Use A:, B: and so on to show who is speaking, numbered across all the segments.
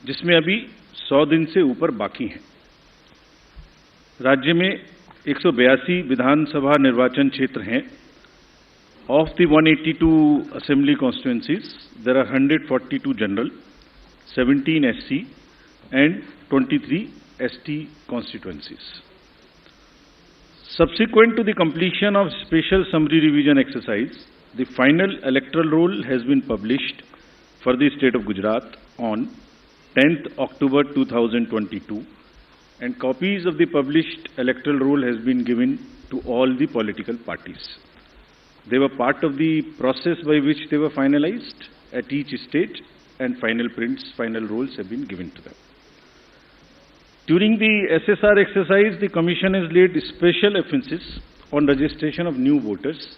A: जिसमें अभी 100 दिन से ऊपर बाकी हैं। राज्य में 182 विधानसभा निर्वाचन क्षेत्र हैं। Of the 182 assembly constituencies, there are 142 general, 17 SC and 23 ST constituencies. Subsequent to the completion of special summary revision exercise, the final electoral roll has been published for the state of Gujarat on 10th October 2022, and copies of the published electoral roll has been given to all the political parties. They were part of the process by which they were finalized at each stage, and final prints, final rolls have been given to them. During the SSR exercise, the Commission has laid special emphasis on registration of new voters,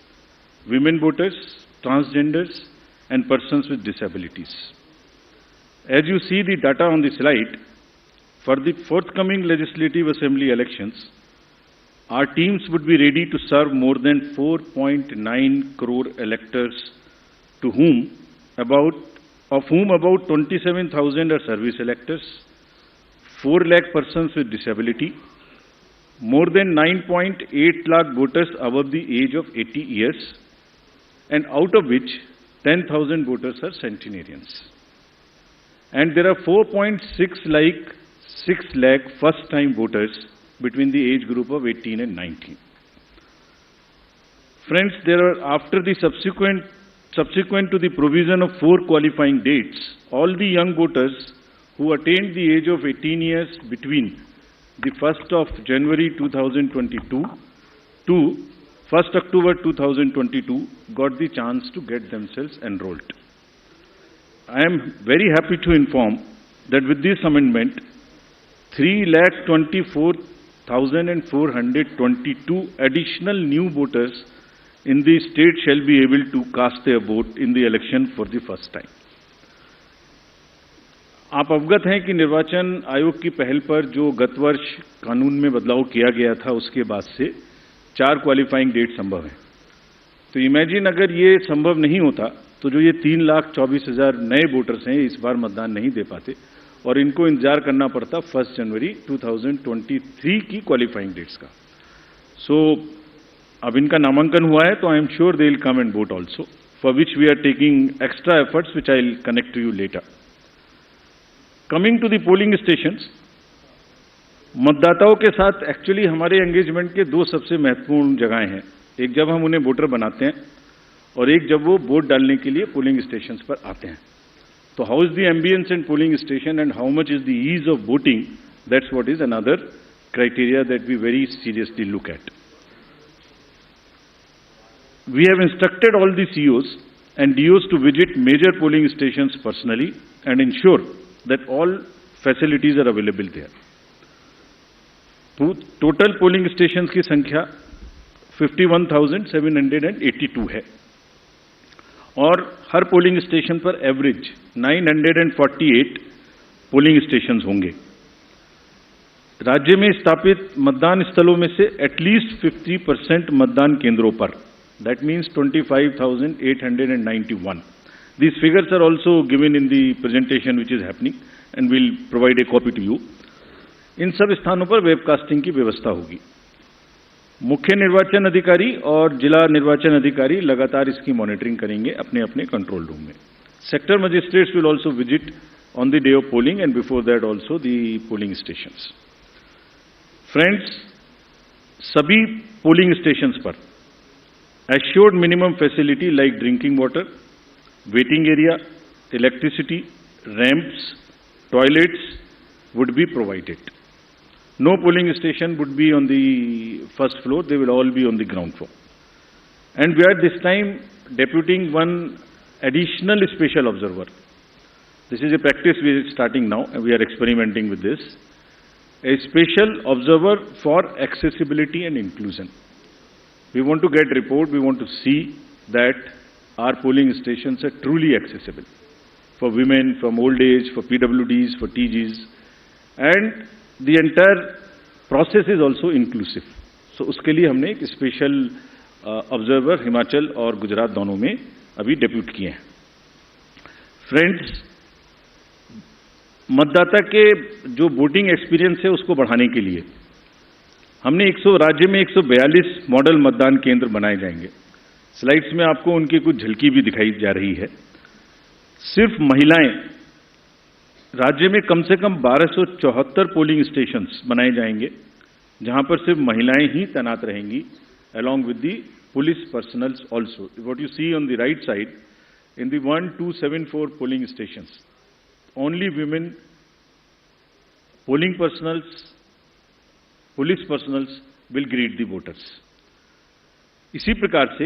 A: women voters, transgenders, and persons with disabilities. As you see the data on the slide, for the forthcoming legislative assembly elections, our teams would be ready to serve more than 4.9 crore electors, of whom about 27,000 are service electors, 4 lakh persons with disability, more than 9.8 lakh voters above the age of 80 years, and out of which 10,000 voters are centenarians. And there are 4.6 lakh first-time voters between the age group of 18 and 19. Friends, there are, after the subsequent to the provision of 4 qualifying dates, all the young voters who attained the age of 18 years between the 1st of January 2022 to 1st October 2022 got the chance to get themselves enrolled. I am very happy to inform that with this amendment, 3,24,422 additional new voters in the state shall be able to cast their vote in the election for the first time. आप अवगत हैं कि निर्वाचन आयोग की पहल पर जो गत वर्ष कानून में बदलाव किया गया था, उसके बाद से 4 क्वालिफाइंग डेट संभव है। तो इमेजिन अगर ये संभव नहीं होता तो जो ये 3,24,000 नए वोटर्स हैं इस बार मतदान नहीं दे पाते और इनको इंतजार करना पड़ता 1 जनवरी 2023 की क्वालिफाइंग डेट्स का। सो अब इनका नामांकन हुआ है तो I am sure they will come and vote also, for which we are taking extra efforts which I will connect to you later. Coming to the polling stations, मतदाताओं के साथ एक्चुअली हमारे एंगेजमेंट के 2 सबसे महत्वपूर्ण जगहें हैं। एक जब हम उन्हें वोटर बनाते हैं और एक जब वो वोट डालने के लिए पोलिंग स्टेशंस पर आते हैं। तो how is the ambience in polling station and how much is the ease of voting, that's what is another criteria that we very seriously look at. We have instructed all the COs and DOs to visit major polling stations personally and ensure that all facilities are available there. Total polling stations की संख्या 51,782 है और हर polling station पर average 948 polling stations होंगे। राज्य में स्थापित मतदान स्थलों में से एटलीस्ट 50% मतदान केंद्रों पर, that means 25,891. These figures are also given in the presentation which is happening and we'll provide a copy to you. इन सब स्थानों पर वेबकास्टिंग की व्यवस्था होगी। मुख्य निर्वाचन अधिकारी और जिला निर्वाचन अधिकारी लगातार इसकी मॉनिटरिंग करेंगे अपने अपने कंट्रोल रूम में। Sector magistrates will also visit on the day of polling and before that also the polling stations. Friends, सभी पोलिंग स्टेशंस पर assured minimum facility like drinking water, waiting area, electricity, ramps, toilets would be provided. No polling station would be on the first floor, they will all be on the ground floor. And we are this time deputing one additional special observer. This is a practice we are starting now and we are experimenting with this. A special observer for accessibility and inclusion. We want to get report, we want to see that our polling stations are truly accessible for women, from old age, for PWDs, for TGs, and the entire process is also inclusive. So उसके लिए हमने एक special observer Himachal और गुजरात दोनों में अभी depute किए हैं। फ्रेंड्स, मतदाता के जो वोटिंग एक्सपीरियंस है उसको बढ़ाने के लिए हमने राज्य में 142 मॉडल मतदान केंद्र बनाए जाएंगे। स्लाइड्स में आपको उनकी कुछ झलकी भी दिखाई जा रही है। सिर्फ महिलाएं, राज्य में कम से कम 1274 पोलिंग स्टेशंस बनाए जाएंगे, जहां पर सिर्फ महिलाएं ही तैनात रहेंगी, along with the police personals also. What you see on the right side, in the 1274 polling stations, only women, polling personals, police personals will greet the voters. इसी प्रकार से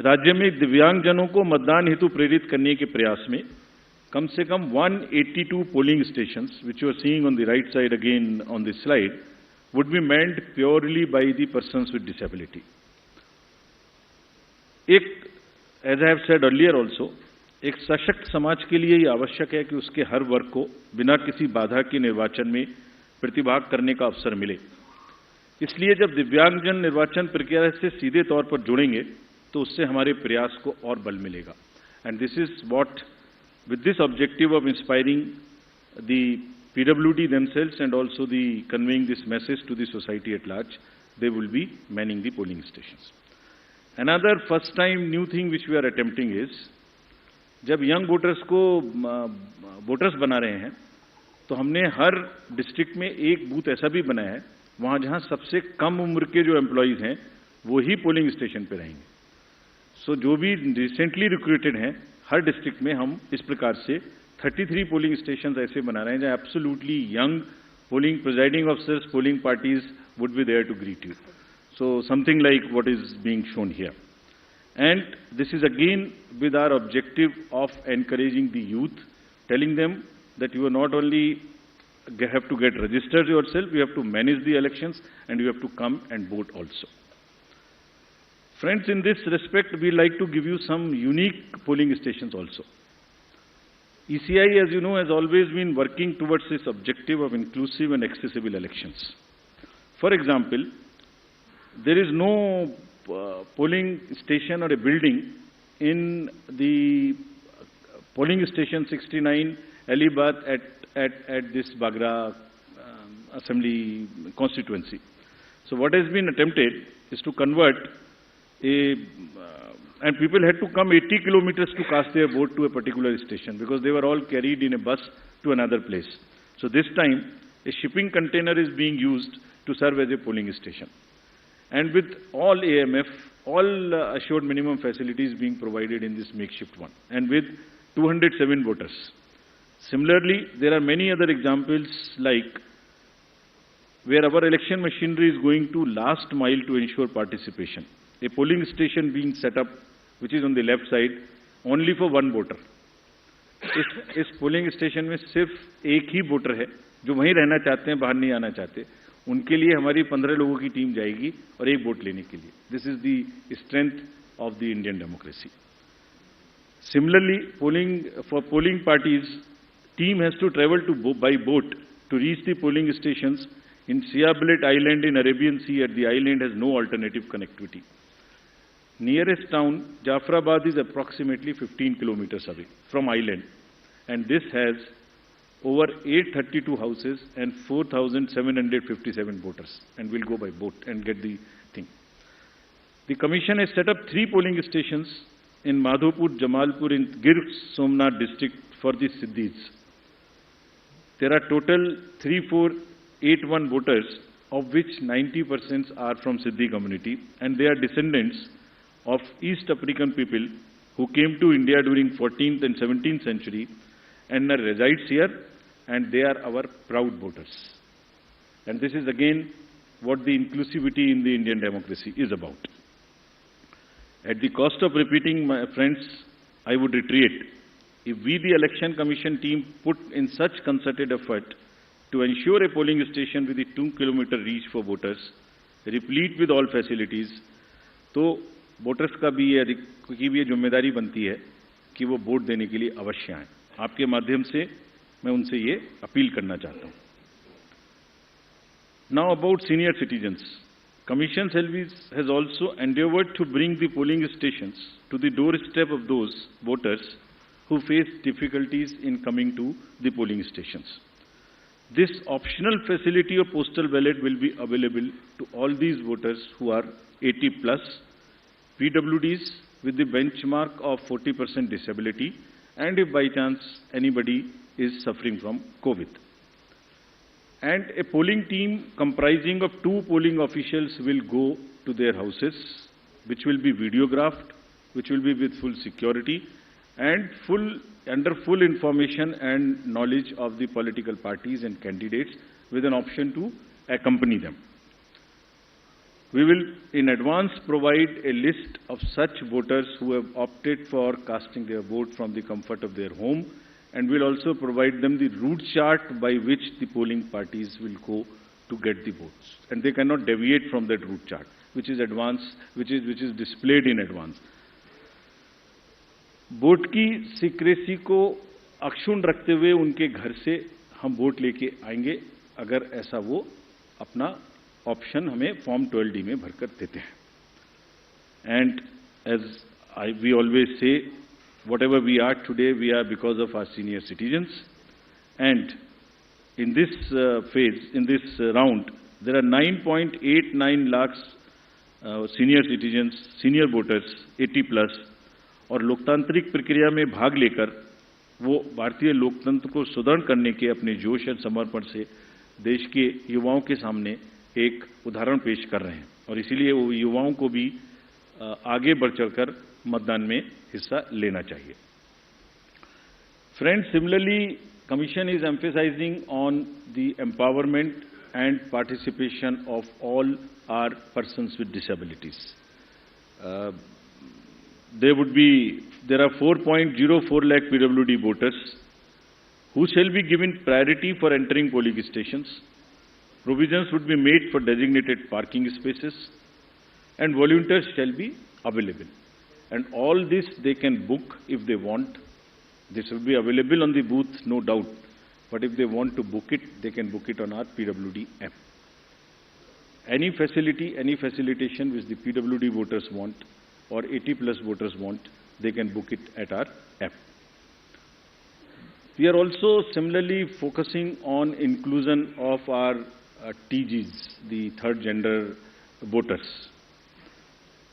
A: राज्य में दिव्यांगजनों को मतदान हेतु प्रेरित करने के प्रयास में कम से कम 182 polling stations, which you are seeing on the right side again on this slide, would be manned purely by the persons with disability. As I have said earlier also, एक सशक्त समाज के लिए यह आवश्यक है कि उसके हर वर्ग को बिना किसी बाधा के निर्वाचन में प्रतिभाग करने का अवसर मिले। इसलिए जब दिव्यांगजन निर्वाचन प्रक्रिया से सीधे तौर पर जुड़ेंगे तो उससे हमारे प्रयास को और बल मिलेगा। And this is what, with this objective of inspiring the PWD themselves and also the conveying this message to the society at large, they will be manning the polling stations. Another first time new thing which we are attempting is, जब young voters को voters बना रहे हैं तो हमने हर district में एक booth ऐसा भी बनाया है वहां जहां सबसे कम उम्र के जो एम्प्लॉइज हैं वो ही पोलिंग स्टेशन पे रहेंगे। सो जो भी रिसेंटली रिक्रूटेड हैं हर डिस्ट्रिक्ट में हम इस प्रकार से 33 पोलिंग स्टेशन ऐसे बना रहे हैं जहां absolutely young polling presiding officers, polling parties would be there to greet you. So something like what is being shown here. And this is again with our objective of encouraging the youth, telling them that you are not only have to get registered yourself, you have to manage the elections and you have to come and vote also. Friends, in this respect, we like to give you some unique polling stations also. ECI, as you know, has always been working towards this objective of inclusive and accessible elections. For example, there is no polling station or a building in the polling station 69 Alibad at this Bagra Assembly constituency. So what has been attempted is to convert and people had to come 80 kilometers to cast their vote to a particular station because they were all carried in a bus to another place. So this time a shipping container is being used to serve as a polling station. And with all AMF, all assured minimum facilities being provided in this makeshift one, and with 207 voters. Similarly, there are many other examples like where our election machinery is going to last mile to ensure participation. A polling station being set up, which is on the left side, only for one voter. इस polling station में सिर्फ एक ही voter है जो वहीं रहना चाहते हैं, बाहर नहीं आना चाहते। उनके लिए हमारी 15 लोगों की टीम जाएगी और एक वोट लेने के लिए। This is the strength of the Indian democracy. Similarly, for polling parties, team has to travel by boat to reach the polling stations in Siabelet Island in Arabian Sea. At the island has no alternative connectivity. Nearest town, Jafrabad, is approximately 15 kilometers away from island, and this has over 832 houses and 4,757 voters, and will go by boat and get the thing. The commission has set up 3 polling stations in Madhopur, Jamalpur, in Gir Somnath district for the Siddhis. There are total 3481 voters, of which 90% are from Siddhi community, and they are descendants of East African people who came to India during 14th and 17th century and resides here, and they are our proud voters. And this is again what the inclusivity in the Indian democracy is about. At the cost of repeating, my friends, I would reiterate, if we, the Election Commission team, put in such concerted effort to ensure a polling station with a 2-kilometer reach for voters, replete with all facilities, तो voters का भी ये जिम्मेदारी बनती है कि वो vote देने के लिए अवश्य आएं। आपके माध्यम से मैं उनसे ये अपील करना चाहता हूं। Now about senior citizens. Commission has also endeavored to bring the polling stations to the doorstep of those voters who face difficulties in coming to the polling stations. This optional facility of postal ballot will be available to all these voters who are 80 plus, PWDs with the benchmark of 40% disability, and if by chance anybody is suffering from COVID. And a polling team comprising of 2 polling officials will go to their houses, which will be videographed, which will be with full security and under full information and knowledge of the political parties and candidates, with an option to accompany them. We will in advance provide a list of such voters who have opted for casting their vote from the comfort of their home, and will also provide them the route chart by which the polling parties will go to get the votes. And they cannot deviate from that route chart, which is displayed in advance. Vote की secrecy को अक्षुण्ण रखते हुए उनके घर से हम vote लेके आएंगे, अगर ऐसा वो अपना ऑप्शन हमें फॉर्म 12D में भरकर देते हैं. And as we always say, whatever we are today, we are because of our senior citizens. And in this phase, in this round, there are 9.89 lakhs senior citizens, senior voters, 80 plus, और लोकतांत्रिक प्रक्रिया में भाग लेकर वो भारतीय लोकतंत्र को सुदृढ़ करने के अपने जोश और समर्पण से देश के युवाओं के सामने एक उदाहरण पेश कर रहे हैं, और इसीलिए वो युवाओं को भी आगे बढ़ चढ़कर मतदान में हिस्सा लेना चाहिए. Friends, similarly, Commission is emphasizing on the empowerment and participation of all our persons with disabilities. There are 4.04 lakh PWD voters who shall be given priority for entering polling stations. Provisions would be made for designated parking spaces, and volunteers shall be available. And all this they can book if they want. This will be available on the booth, no doubt. But if they want to book it, they can book it on our PWD app. Any facility, any facilitation which the PWD voters want or 80 plus voters want, they can book it at our app. We are also similarly focusing on inclusion of our TGs, the third gender voters.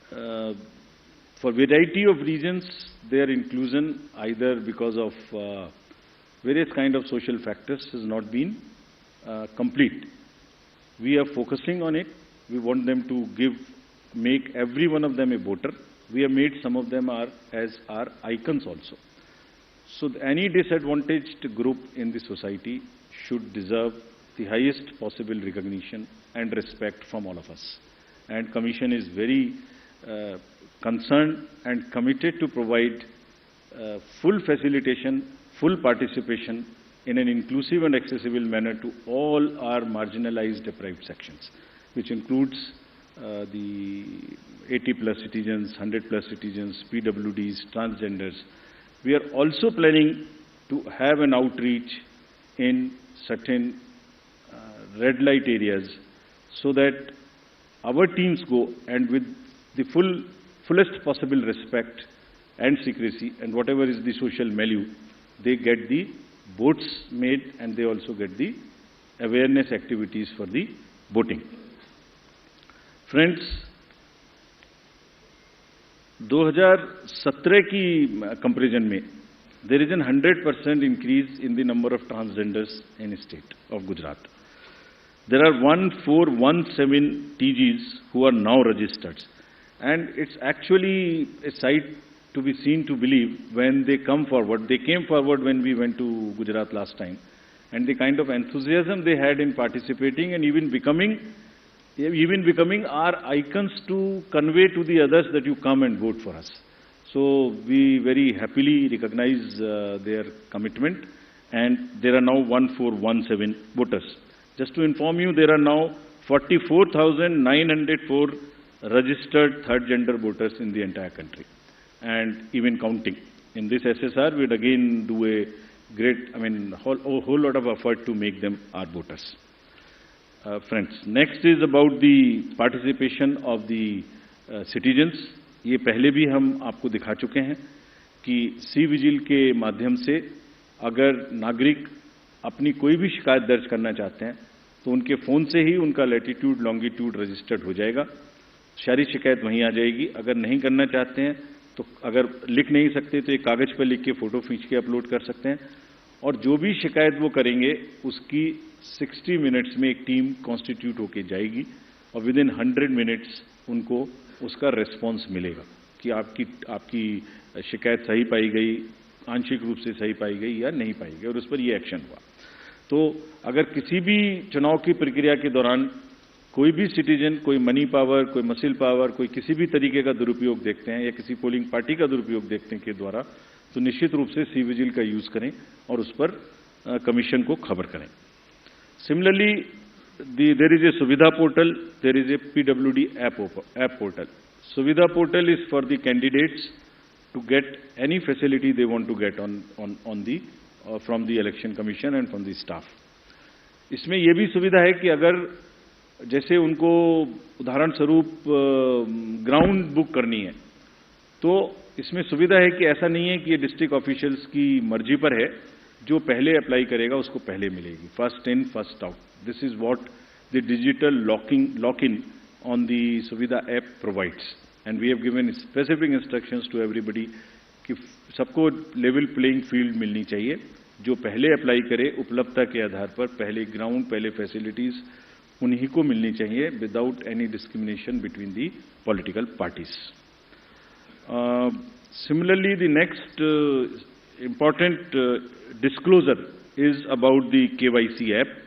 A: For variety of reasons, their inclusion, either because of various kind of social factors, has not been complete. We are focusing on it. We want them to make every one of them a voter. We have made some of them as our icons also. So any disadvantaged group in the society should deserve the highest possible recognition and respect from all of us. And Commission is very concerned and committed to provide full facilitation, full participation in an inclusive and accessible manner to all our marginalized deprived sections, which includes the 80 plus citizens, 100 plus citizens, PWDs, transgenders. We are also planning to have an outreach in certain red light areas so that our teams go and with the fullest possible respect and secrecy and whatever is the social milieu, they get the votes made and they also get the awareness activities for the voting. Friends, 2017 की comparison में there is a 100% increase in the number of transgenders in the state of Gujarat. There are 1417 TGs who are now registered, and it's actually a sight to be seen to believe when they come forward. They came forward when we went to Gujarat last time, and the kind of enthusiasm they had in participating and even becoming our icons to convey to the others that you come and vote for us. So we very happily recognize their commitment, and there are now 1417 voters. Just to inform you, there are now 44,904 registered third gender voters in the entire country, and even counting. In this SSR, we'd again do a great, whole lot of effort to make them our voters. Friends, next is about the participation of the citizens. ये पहले भी हम आपको दिखा चुके हैं कि C vigil के माध्यम से अगर नागरिक अपनी कोई भी शिकायत दर्ज करना चाहते हैं तो उनके फ़ोन से ही उनका लैटिट्यूड लॉन्गिट्यूड रजिस्टर्ड हो जाएगा, सारी शिकायत वहीं आ जाएगी। अगर नहीं करना चाहते हैं तो अगर लिख नहीं सकते तो एक कागज़ पर लिख के फ़ोटो खींच के अपलोड कर सकते हैं, और जो भी शिकायत वो करेंगे उसकी 60 मिनट्स में एक टीम कॉन्स्टिट्यूट होके जाएगी और विद इन 100 मिनट्स उनको उसका रेस्पॉन्स मिलेगा कि आपकी शिकायत सही पाई गई, आंशिक रूप से सही पाई गई या नहीं पाई गई, और उस पर ये एक्शन हुआ। तो अगर किसी भी चुनाव की प्रक्रिया के दौरान कोई भी सिटीजन कोई मनी पावर, कोई मसिल पावर, कोई किसी भी तरीके का दुरुपयोग देखते हैं या किसी पोलिंग पार्टी का दुरुपयोग देखते हैं के द्वारा, तो निश्चित रूप से सी विजिल का यूज करें और उस पर कमीशन को खबर करें। Similarly there is a Suvidha portal, there is a PWD app portal. Suvidha portal is for the candidates to get any facility they want to get from the election commission and from the staff. इसमें यह भी सुविधा है कि अगर जैसे उनको उदाहरण स्वरूप ग्राउंड बुक करनी है, तो इसमें सुविधा है कि ऐसा नहीं है कि ये डिस्ट्रिक्ट ऑफिशियल्स की मर्जी पर है, जो पहले अप्लाई करेगा उसको पहले मिलेगी, first in first out. This is what the digital lock-in on the Suvidha app provides, and we have given specific instructions to everybody कि सबको लेवल प्लेइंग फील्ड मिलनी चाहिए. जो पहले अप्लाई करे उपलब्धता के आधार पर पहले ग्राउंड, पहले फैसिलिटीज उन्हीं को मिलनी चाहिए without any discrimination between the political parties. Similarly, the next important disclosure is about the KYC app.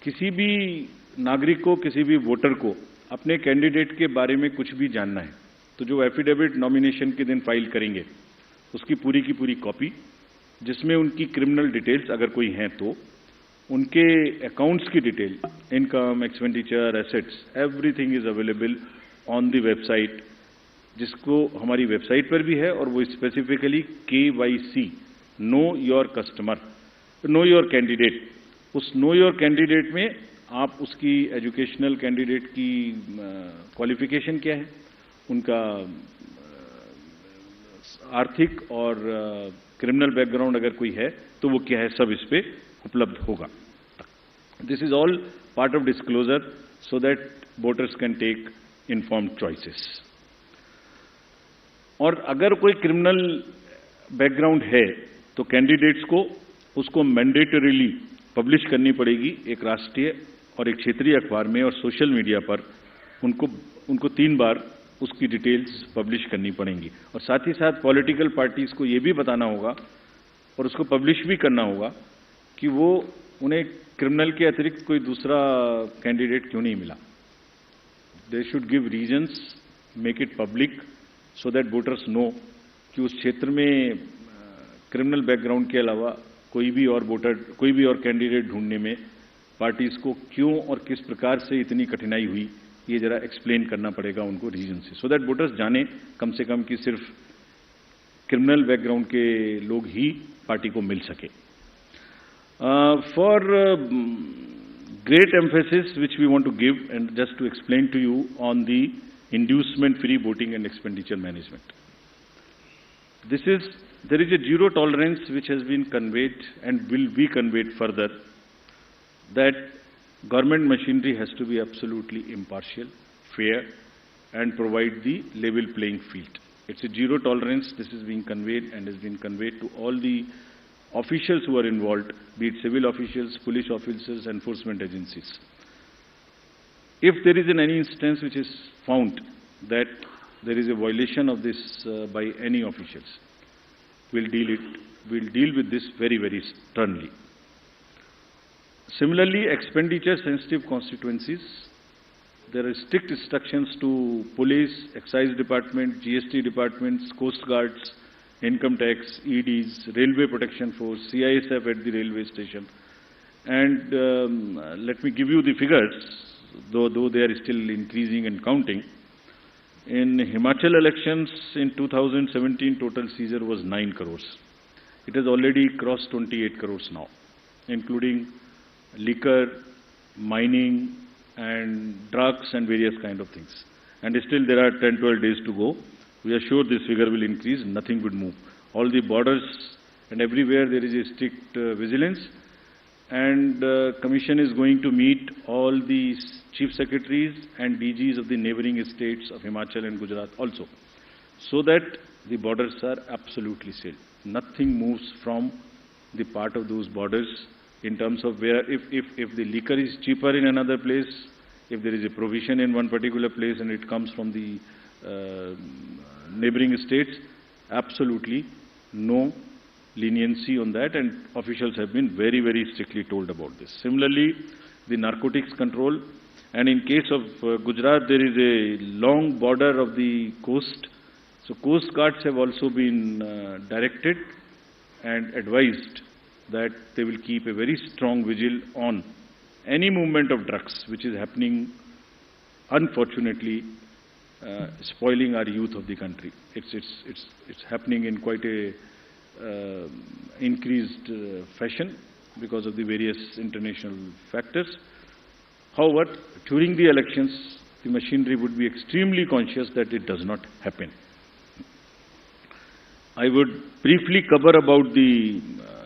A: किसी भी नागरिक को, किसी भी वोटर को अपने कैंडिडेट के बारे में कुछ भी जानना है तो जो एफिडेविट नॉमिनेशन के दिन फाइल करेंगे उसकी पूरी की पूरी कॉपी, जिसमें उनकी क्रिमिनल डिटेल्स अगर कोई हैं तो उनके अकाउंट्स की detail, income, expenditure, assets, everything is available on the website, जिसको हमारी वेबसाइट पर भी है, और वो specifically KYC, know your customer, know your candidate. उस नो योर कैंडिडेट में आप उसकी एजुकेशनल कैंडिडेट की क्वालिफिकेशन क्या है, उनका आर्थिक और क्रिमिनल बैकग्राउंड अगर कोई है तो वो क्या है, सब इस पे उपलब्ध होगा. This is all part of disclosure so that voters can take informed choices. और अगर कोई क्रिमिनल बैकग्राउंड है तो कैंडिडेट्स को उसको मैंडेटरीली पब्लिश करनी पड़ेगी एक राष्ट्रीय और एक क्षेत्रीय अखबार में, और सोशल मीडिया पर उनको 3 बार उसकी डिटेल्स पब्लिश करनी पड़ेंगी. और साथ ही साथ पॉलिटिकल पार्टीज को ये भी बताना होगा और उसको पब्लिश भी करना होगा कि वो उन्हें क्रिमिनल के अतिरिक्त कोई दूसरा कैंडिडेट क्यों नहीं मिला. They should give reasons, make it public so that voters know कि उस क्षेत्र में क्रिमिनल बैकग्राउंड के अलावा कोई भी और कैंडिडेट ढूंढने में पार्टीज को क्यों और किस प्रकार से इतनी कठिनाई हुई, ये जरा एक्सप्लेन करना पड़ेगा उनको रीजन से, सो दैट वोटर्स जाने कम से कम कि सिर्फ क्रिमिनल बैकग्राउंड के लोग ही पार्टी को मिल सके. For great emphasis which we want to give and just to explain to you on the inducement free voting and expenditure management. There is a zero tolerance which has been conveyed and will be conveyed further, that government machinery has to be absolutely impartial, fair, and provide the level playing field. It's a zero tolerance. This is being conveyed and has been conveyed to all the officials who are involved, be it civil officials, police officers, enforcement agencies. If there is any instance which is found that there is a violation of this by any officials, we'll deal with this very, very sternly. Similarly, expenditure sensitive constituencies, there are strict instructions to police, excise department, GST departments, coast guards, income tax, EDs, railway protection force, CISF at the railway station. And let me give you the figures, though they are still increasing and counting. In Himachal elections in 2017, total seizure was 9 crores. It has already crossed 28 crores now, including liquor, mining, and drugs and various kind of things. And still there are 10-12 days to go. We are sure this figure will increase, nothing would move. All the borders and everywhere there is a strict vigilance, and Commission is going to meet all the Chief Secretaries and DGs of the neighboring states of Himachal and Gujarat also, so that the borders are absolutely sealed. Nothing moves from the part of those borders in terms of where, if the liquor is cheaper in another place, if there is a provision in one particular place and it comes from the neighboring states, absolutely no leniency on that, and officials have been very, very strictly told about this. Similarly, the narcotics control, and in case of Gujarat, there is a long border of the coast, so coast guards have also been directed and advised that they will keep a very strong vigil on any movement of drugs which is happening, unfortunately, spoiling our youth of the country. It's happening in quite a increased fashion because of the various international factors. However, during the elections, the machinery would be extremely conscious that it does not happen. I would briefly cover about the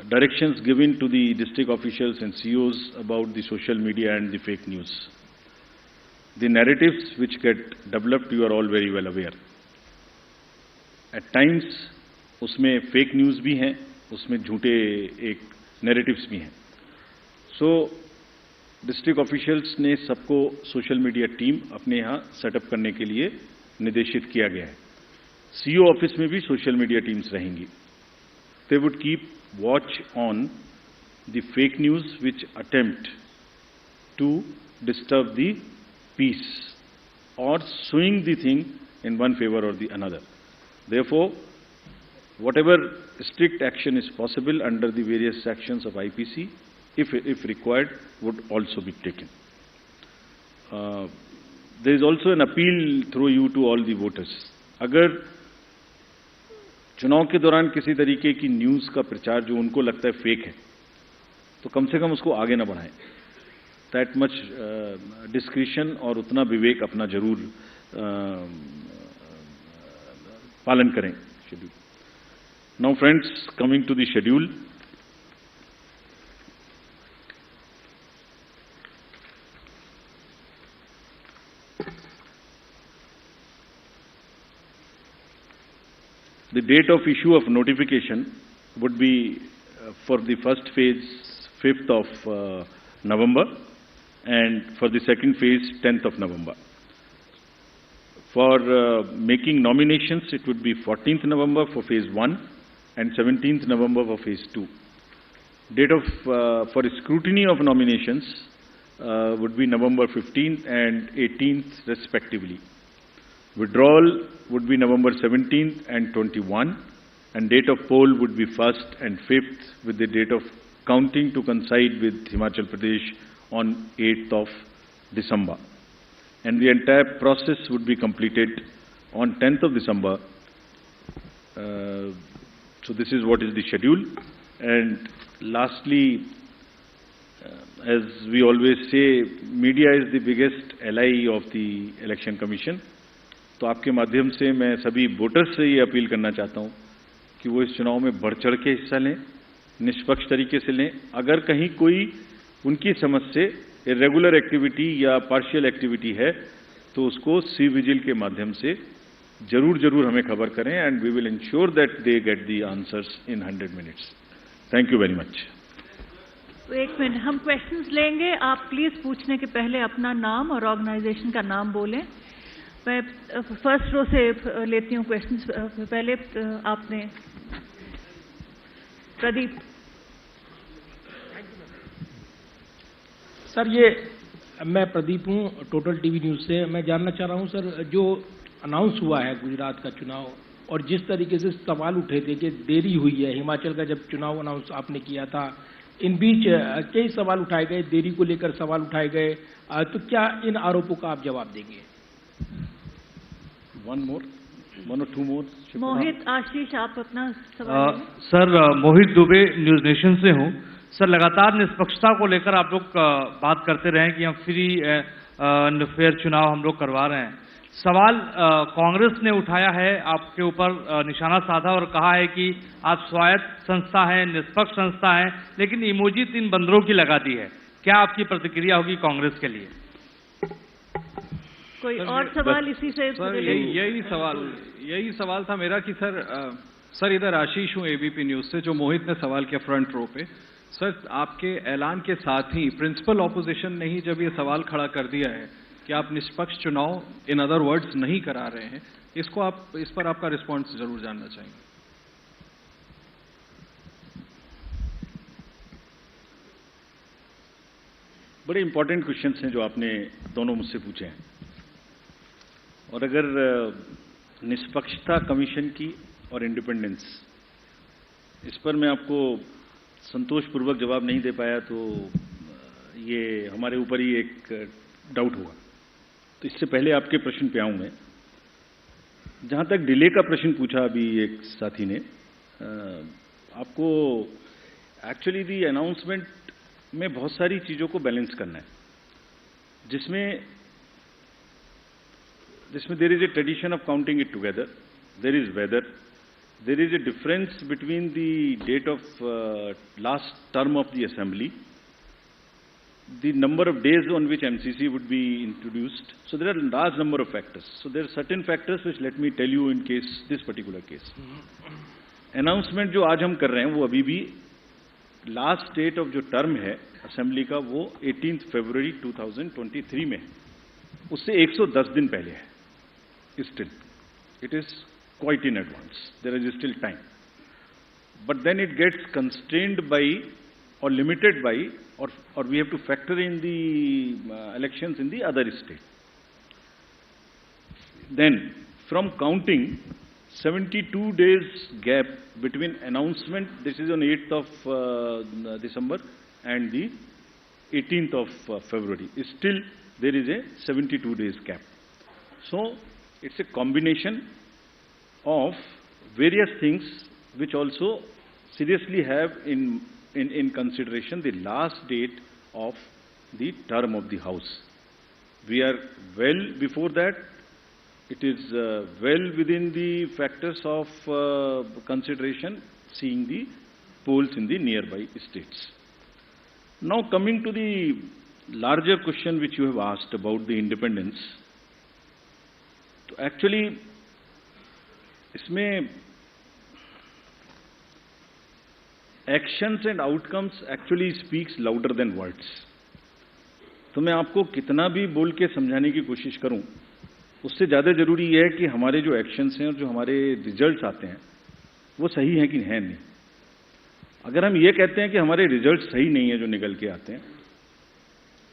A: directions given to the district officials and COs about the social media and the fake news. The narratives which get developed, you are all very well aware. At times, उसमें fake news भी हैं, उसमें झूठे एक narratives भी हैं. सो district officials ने सबको सोशल मीडिया टीम अपने यहाँ सेटअप करने के लिए निर्देशित किया गया है. सीओ ऑफिस में भी सोशल मीडिया टीम्स रहेंगी. They would keep watch on the fake news which attempt to disturb the peace or swing the thing in one favor or the another. Therefore, whatever strict action is possible under the various sections of IPC, if required, would also be taken. There is also an appeal through you to all the voters. अगर चुनाव के दौरान किसी तरीके की news का प्रचार जो उनको लगता है फेक है, तो कम से कम उसको आगे न बढ़ाएं. That much discretion और उतना विवेक अपना जरूर पालन करें. Schedule. Now, friends, coming to the schedule. The date of issue of notification would be for the first phase 5th of November. And for the second phase, 10th of November. For making nominations, it would be 14th November for phase 1 and 17th November for phase 2. Date of for scrutiny of nominations would be November 15th and 18th respectively. Withdrawal would be November 17th and 21, and date of poll would be 1st and 5th, with the date of counting to coincide with Himachal Pradesh on 8th of December. And the entire process would be completed on 10th of December. So this is what is the schedule. And lastly, as we always say, media is the biggest ally of the Election Commission. तो आपके माध्यम से मैं सभी voters से ये appeal करना चाहता हूँ कि वो इस चुनाव में बढ़ चढ़ के हिस्सा लें, निष्पक्ष तरीके से लें. अगर कहीं कोई उनकी समझ से इरेगुलर एक्टिविटी या पार्शियल एक्टिविटी है तो उसको सी विजिल के माध्यम से जरूर हमें खबर करें, and we will ensure that they get the answers in 100 minutes. Thank you very much.
B: एक मिनट, हम क्वेश्चंस लेंगे. आप प्लीज पूछने के पहले अपना नाम और ऑर्गेनाइजेशन का नाम बोलें. मैं फर्स्ट रो से लेती हूँ क्वेश्चंस. पहले आपने प्रदीप.
C: सर, ये मैं प्रदीप हूँ, टोटल टीवी न्यूज़ से. मैं जानना चाह रहा हूँ सर, जो अनाउंस हुआ है गुजरात का चुनाव और जिस तरीके से सवाल उठे थे कि देरी हुई है, हिमाचल का जब चुनाव अनाउंस आपने किया था, इन बीच कई सवाल उठाए गए, देरी को लेकर सवाल उठाए गए, तो क्या इन आरोपों का आप जवाब देंगे?
A: वन और टू मोर.
B: मोहित आशीष, आप अपना सवाल.
D: सर, मोहित दुबे, न्यूज नेशन से हूँ. सर, लगातार निष्पक्षता को लेकर आप लोग बात करते रहे कि हम फ्री एंड फेयर चुनाव हम लोग करवा रहे हैं. सवाल कांग्रेस ने उठाया है, आपके ऊपर निशाना साधा और कहा है कि आप स्वायत्त संस्था है, निष्पक्ष संस्था है, लेकिन इमोजी 3 बंदरों की लगा दी है। क्या आपकी प्रतिक्रिया होगी कांग्रेस के लिए?
B: कोई और सवाल इसी से?
E: सर यही सवाल था मेरा कि सर इधर आशीष हूं एबीपी न्यूज से, जो मोहित ने सवाल किया फ्रंट रो पे। सर आपके ऐलान के साथ ही प्रिंसिपल ऑपोजिशन ने ही जब ये सवाल खड़ा कर दिया है कि आप निष्पक्ष चुनाव इन अदर वर्ड्स नहीं करा रहे हैं, इस पर आपका रिस्पॉन्स जरूर जानना चाहेंगे।
A: बड़े इंपॉर्टेंट क्वेश्चंस हैं जो आपने दोनों मुझसे पूछे हैं, और अगर निष्पक्षता कमीशन की और इंडिपेंडेंस, इस पर मैं आपको संतोषपूर्वक जवाब नहीं दे पाया तो ये हमारे ऊपर ही एक डाउट हुआ। तो इससे पहले आपके प्रश्न पे आऊं मैं। जहां तक डिले का प्रश्न पूछा अभी एक साथी ने, आपको एक्चुअली दी अनाउंसमेंट में बहुत सारी चीजों को बैलेंस करना है, जिसमें there is a tradition of counting it together, there is weather, there is a difference between the date of last term of the assembly, the number of days on which MCC would be introduced. So there are a large number of factors. So there are certain factors which let me tell you in case this particular case. Announcement जो आज हम कर रहे हैं वो अभी भी last date of जो टर्म है असेंबली का वो 18 फरवरी 2023 में है, उससे 110 दिन पहले है। Still it is quite in advance. There is still time. But then it gets constrained by or limited by or we have to factor in the elections in the other state. Then from counting 72 days gap between announcement, this is on 8th of December and the 18th of February. Still there is a 72 days gap. So it's a combination of various things which also seriously have in consideration the last date of the term of the House. We are well before that. It is well within the factors of consideration, seeing the polls in the nearby states. Now coming to the larger question which you have asked about the independence. So actually इसमें actions and outcomes actually speaks louder than words. तो मैं आपको कितना भी बोल के समझाने की कोशिश करूं, उससे ज्यादा जरूरी यह है कि हमारे जो एक्शंस हैं और जो हमारे रिजल्ट्स आते हैं वो सही हैं कि है नहीं। अगर हम ये कहते हैं कि हमारे रिजल्ट सही नहीं है जो निकल के आते हैं,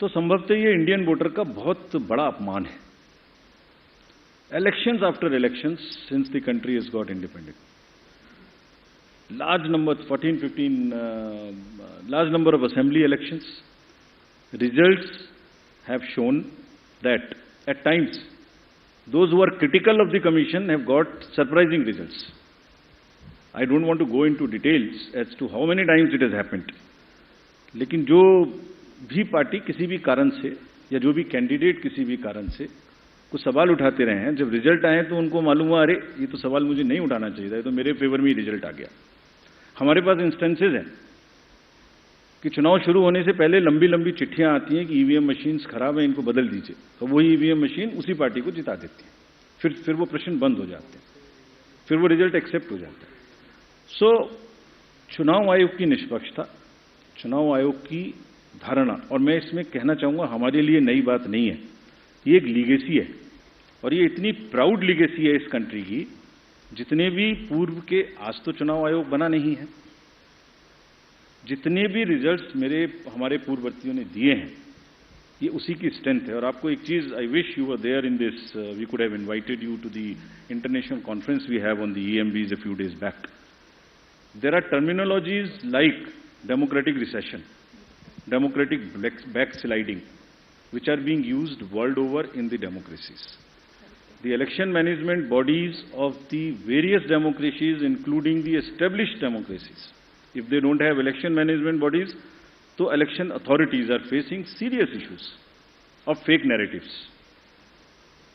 A: तो संभवतः ये इंडियन वोटर का बहुत बड़ा अपमान है। Elections after elections since the country has got independent, large number, 14, 15, large number of assembly elections, results have shown that at times those who are critical of the commission have got surprising results. I don't want to go into details as to how many times it has happened. लेकिन जो भी party किसी भी कारण से या जो भी कैंडिडेट किसी भी कारण से कुछ सवाल उठाते रहे हैं, जब रिजल्ट आए तो उनको मालूम हुआ अरे ये तो सवाल मुझे नहीं उठाना चाहिए था, ये तो मेरे फेवर में ही रिजल्ट आ गया। हमारे पास इंस्टेंसेज हैं कि चुनाव शुरू होने से पहले लंबी लंबी चिट्ठियां आती हैं कि ईवीएम मशीन्स खराब हैं, इनको बदल दीजिए, तो वही ईवीएम मशीन उसी पार्टी को जिता देती है। फिर वो प्रश्न बंद हो जाते हैं, फिर वो रिजल्ट एक्सेप्ट हो जाता है। सो चुनाव आयोग की निष्पक्षता, चुनाव आयोग की धारणा, और मैं इसमें कहना चाहूंगा हमारे लिए नई बात नहीं है, ये एक लीगेसी है, और ये इतनी प्राउड लीगेसी है इस कंट्री की, जितने भी पूर्व के, आज तो चुनाव आयोग बना नहीं है, जितने भी रिजल्ट्स हमारे पूर्ववर्तियों ने दिए हैं, ये उसी की स्ट्रेंथ है। और आपको एक चीज, I wish you were there in this, we could have invited you to the international conference we have on the EMBs a few days back. There are terminologies like democratic recession, democratic backsliding, which are being used world over in the democracies. The election management bodies of the various democracies, including the established democracies, if they don't have election management bodies, so election authorities are facing serious issues of fake narratives,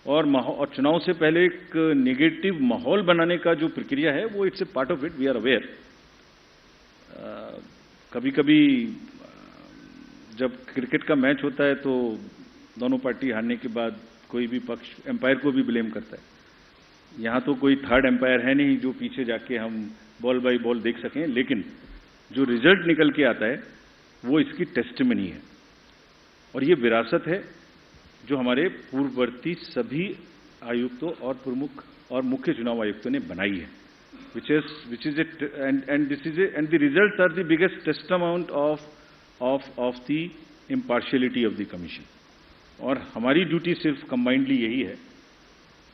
A: और चुनाव से पहले एक negative माहौल बनाने का जो प्रक्रिया है वो it's a part of it, we are aware. कभी कभी जब क्रिकेट का मैच होता है तो दोनों पार्टी हारने के बाद कोई भी पक्ष एम्पायर को भी ब्लेम करता है। यहां तो कोई थर्ड एम्पायर है नहीं जो पीछे जाके हम बॉल बाई बॉल देख सकें, लेकिन जो रिजल्ट निकल के आता है वो इसकी टेस्टिमनी है और ये विरासत है जो हमारे पूर्ववर्ती सभी आयुक्तों और प्रमुख और मुख्य चुनाव आयुक्तों ने बनाई है, which is it, and this is it, and the results are the biggest testament of the impartiality of the commission. और हमारी ड्यूटी सिर्फ कंबाइंडली यही है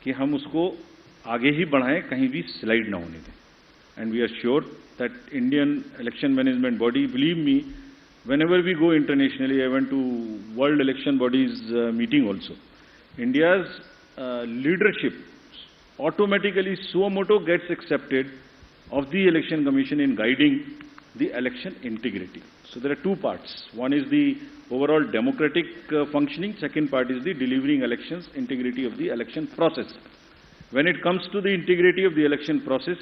A: कि हम उसको आगे ही बढ़ाएं, कहीं भी स्लाइड ना होने दें। And we are sure that Indian election management body, believe me, whenever we go internationally, I went to World Election Bodies meeting also, India's leadership automatically suo motu gets accepted of the Election Commission in guiding the election integrity. So there are two parts. One is the overall democratic functioning. Second part is the delivering elections, integrity of the election process. When it comes to the integrity of the election process,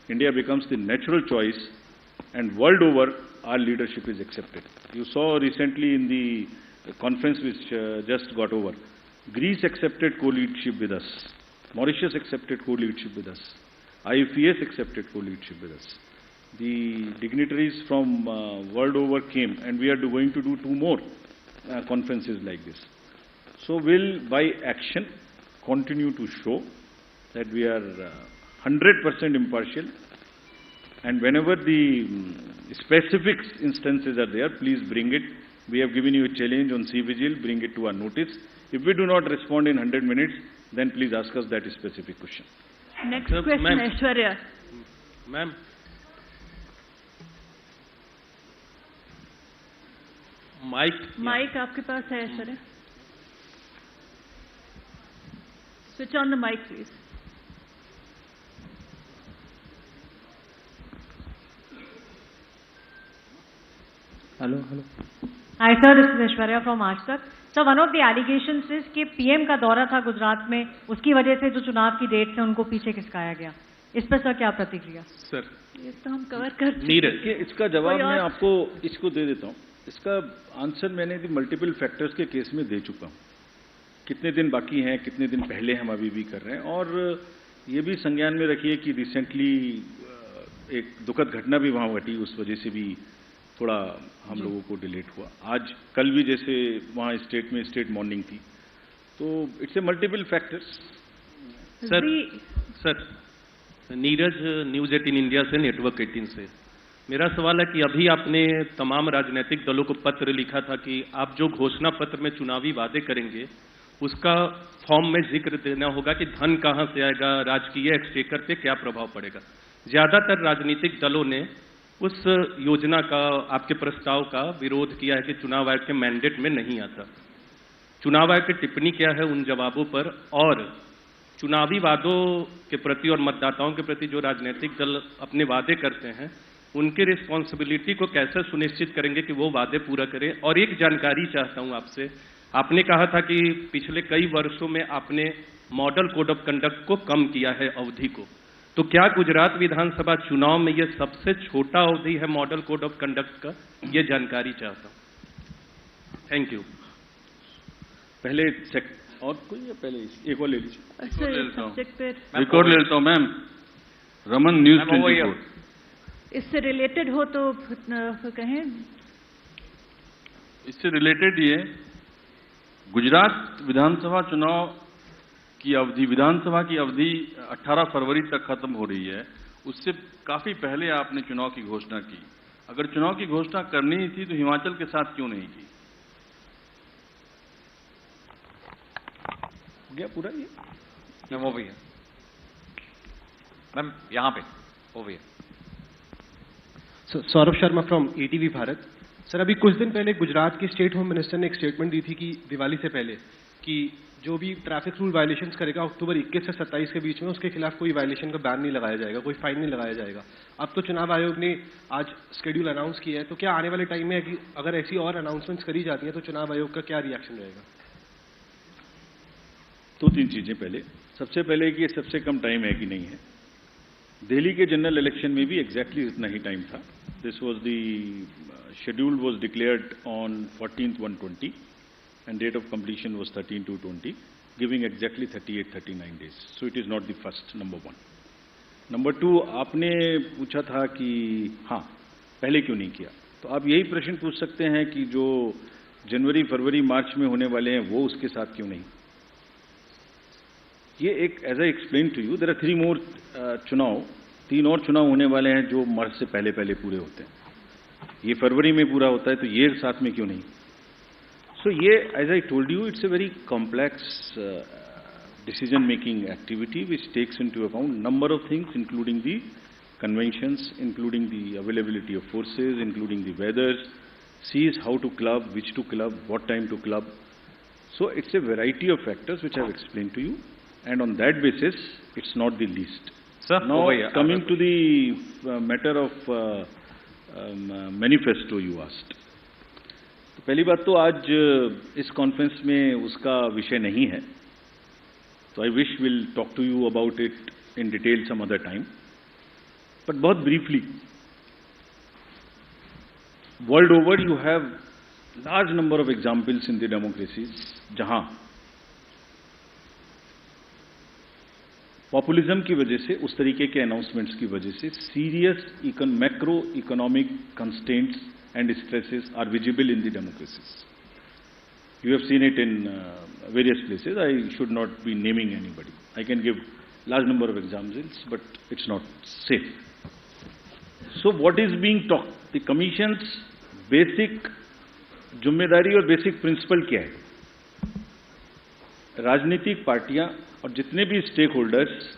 A: India becomes the natural choice, and world over, our leadership is accepted. You saw recently in the conference which just got over, Greece accepted co-leadership with us. Mauritius accepted co-leadership with us. IFES accepted co-leadership with us. The dignitaries from world over came, and we are going to do 2 more conferences like this. So we'll, by action, continue to show that we are 100% impartial, and whenever the specific instances are there, please bring it. We have given you a challenge on C-Vigil, bring it to our notice. If we do not respond in 100 minutes, then please ask us that specific question.
B: Next question, Aishwarya.
C: Ma'am.
B: Mic आपके पास है Aishwarya. Switch on the mic, please.
F: Hello. Hi sir, this is Aishwarya from Aaj Tak. So one of the allegations is कि PM का दौरा था गुजरात में, उसकी वजह से जो चुनाव की डेट थे उनको पीछे खिसकाया गया. इस पर सर क्या प्रतिक्रिया?
C: सर,
B: ये तो हम कवर कर चुके हैं.
A: इसका जवाब मैं आपको इसको दे देता हूँ. इसका आंसर मैंने मल्टीपल फैक्टर्स के केस में दे चुका हूँ. कितने दिन बाकी हैं, कितने दिन पहले हम अभी भी कर रहे हैं, और ये भी संज्ञान में रखिए कि रिसेंटली एक दुखद घटना भी वहाँ घटी, उस वजह से भी थोड़ा हम लोगों को डिलेट हुआ. आज कल भी जैसे वहाँ स्टेट में स्टेट मॉर्निंग थी, तो it's a multiple factors.
C: Sir Neeraj, news 18 India से, नेटवर्क 18 से. मेरा सवाल है कि अभी आपने तमाम राजनीतिक दलों को पत्र लिखा था कि आप जो घोषणा पत्र में चुनावी वादे करेंगे उसका फॉर्म में जिक्र देना होगा कि धन कहां से आएगा, राजकीय एक्सचेकर पे क्या प्रभाव पड़ेगा. ज्यादातर राजनीतिक दलों ने उस योजना का, आपके प्रस्ताव का विरोध किया है कि चुनाव आयोग के मैंडेट में नहीं आता. चुनाव आयोग की टिप्पणी क्या है उन जवाबों पर, और चुनावी वादों के प्रति और मतदाताओं के प्रति जो राजनीतिक दल अपने वादे करते हैं उनकी रिस्पॉन्सिबिलिटी को कैसे सुनिश्चित करेंगे कि वो वादे पूरा करें. और एक जानकारी चाहता हूं आपसे, आपने कहा था कि पिछले कई वर्षों में आपने मॉडल कोड ऑफ कंडक्ट को कम किया है अवधि को, तो क्या गुजरात विधानसभा चुनाव में यह सबसे छोटा अवधि है मॉडल कोड ऑफ कंडक्ट का? ये जानकारी चाहता हूं. Thank you.
A: पहले चेक और कोई है, पहले एक और ले लीजिए.
G: रिकॉर्ड ले लेता हूं मैम. रमन, न्यूज 24.
B: इससे रिलेटेड हो तो कहें.
G: इससे रिलेटेड ये गुजरात विधानसभा चुनाव की अवधि, विधानसभा की अवधि 18 फरवरी तक खत्म हो रही है. उससे काफी पहले आपने चुनाव की घोषणा की. अगर चुनाव की घोषणा करनी ही थी तो हिमाचल के साथ क्यों नहीं की?
A: गया पूरा ये
H: मैम. वो भी है मैम, यहाँ पे वो भी है.
I: Saurabh Sharma from ATV Bharat. Sir, अभी कुछ दिन पहले गुजरात के स्टेट होम मिनिस्टर ने एक स्टेटमेंट दी थी कि दिवाली से पहले कि जो भी ट्रैफिक रूल वायलेशंस करेगा अक्टूबर 21 से 27 के बीच में उसके खिलाफ कोई वायलेशन का बैन नहीं लगाया जाएगा, कोई फाइन नहीं लगाया जाएगा. अब तो चुनाव आयोग ने आज शेड्यूल अनाउंस किया है, तो क्या आने वाले टाइम में अगर ऐसी और अनाउंसमेंट्स करी जाती हैं तो चुनाव आयोग का क्या रिएक्शन रहेगा?
A: तो 3 चीजें पहले, सबसे पहले कि ये सबसे कम टाइम है कि नहीं है। दिल्ली के जनरल इलेक्शन में भी एग्जैक्टली इतना ही टाइम था। This was the schedule was declared on 14/1/20 and date of completion was 13/2/20, giving exactly 38-39 days. So it is not the first, number one. Number two, आपने पूछा था कि हाँ पहले क्यों नहीं किया, तो आप यही प्रश्न पूछ सकते हैं कि जो जनवरी, फरवरी, मार्च में होने वाले हैं वो उसके साथ क्यों नहीं। ये एक, as I explain to you, there are 3 more चुनाव, 3 और चुनाव होने वाले हैं जो मार्च से पहले पहले पूरे होते हैं। ये फरवरी में पूरा होता है तो ये साथ में क्यों नहीं। So, as I told you, it's a very complex decision-making activity which takes into account number of things, including the conventions, including the availability of forces, including the weather, sees how to club, which to club, what time to club. So, it's a variety of factors which I have explained to you, and on that basis, it's not the least.
H: Sir,
A: now, coming to the matter of manifesto you asked. पहली बात तो आज इस conference में उसका विषय नहीं है, तो I wish will talk to you about it in detail some other time, but बहुत briefly, world over you have large number of examples in the democracies जहां पॉपुलिज्म की वजह से, उस तरीके के अनाउंसमेंट्स की वजह से serious macro economic constraints and stresses are visible in the democracies. You have seen it in various places. I should not be naming anybody. I can give large number of examples, but it's not safe. So what is being talked? The Commission's basic जिम्मेदारी और basic principle क्या है? राजनीतिक पार्टियां और जितने भी stake holders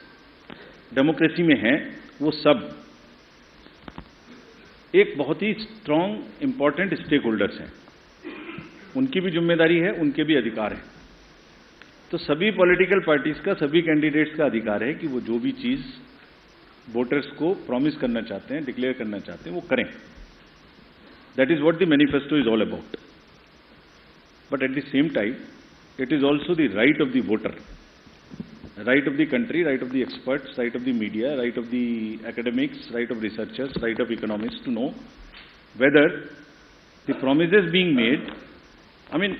A: democracy में हैं, वो सब एक बहुत ही स्ट्रांग इंपॉर्टेंट स्टेक होल्डर्स हैं। उनकी भी जिम्मेदारी है, उनके भी अधिकार हैं। तो सभी पॉलिटिकल पार्टीज का, सभी कैंडिडेट्स का अधिकार है कि वो जो भी चीज वोटर्स को प्रॉमिस करना चाहते हैं, डिक्लेयर करना चाहते हैं, वो करें। That is what the manifesto is all about. But at the same time it is also the right of the voter, right of the country, right of the experts, right of the media, right of the academics, right of researchers, right of economists to know whether the promises being made, I mean,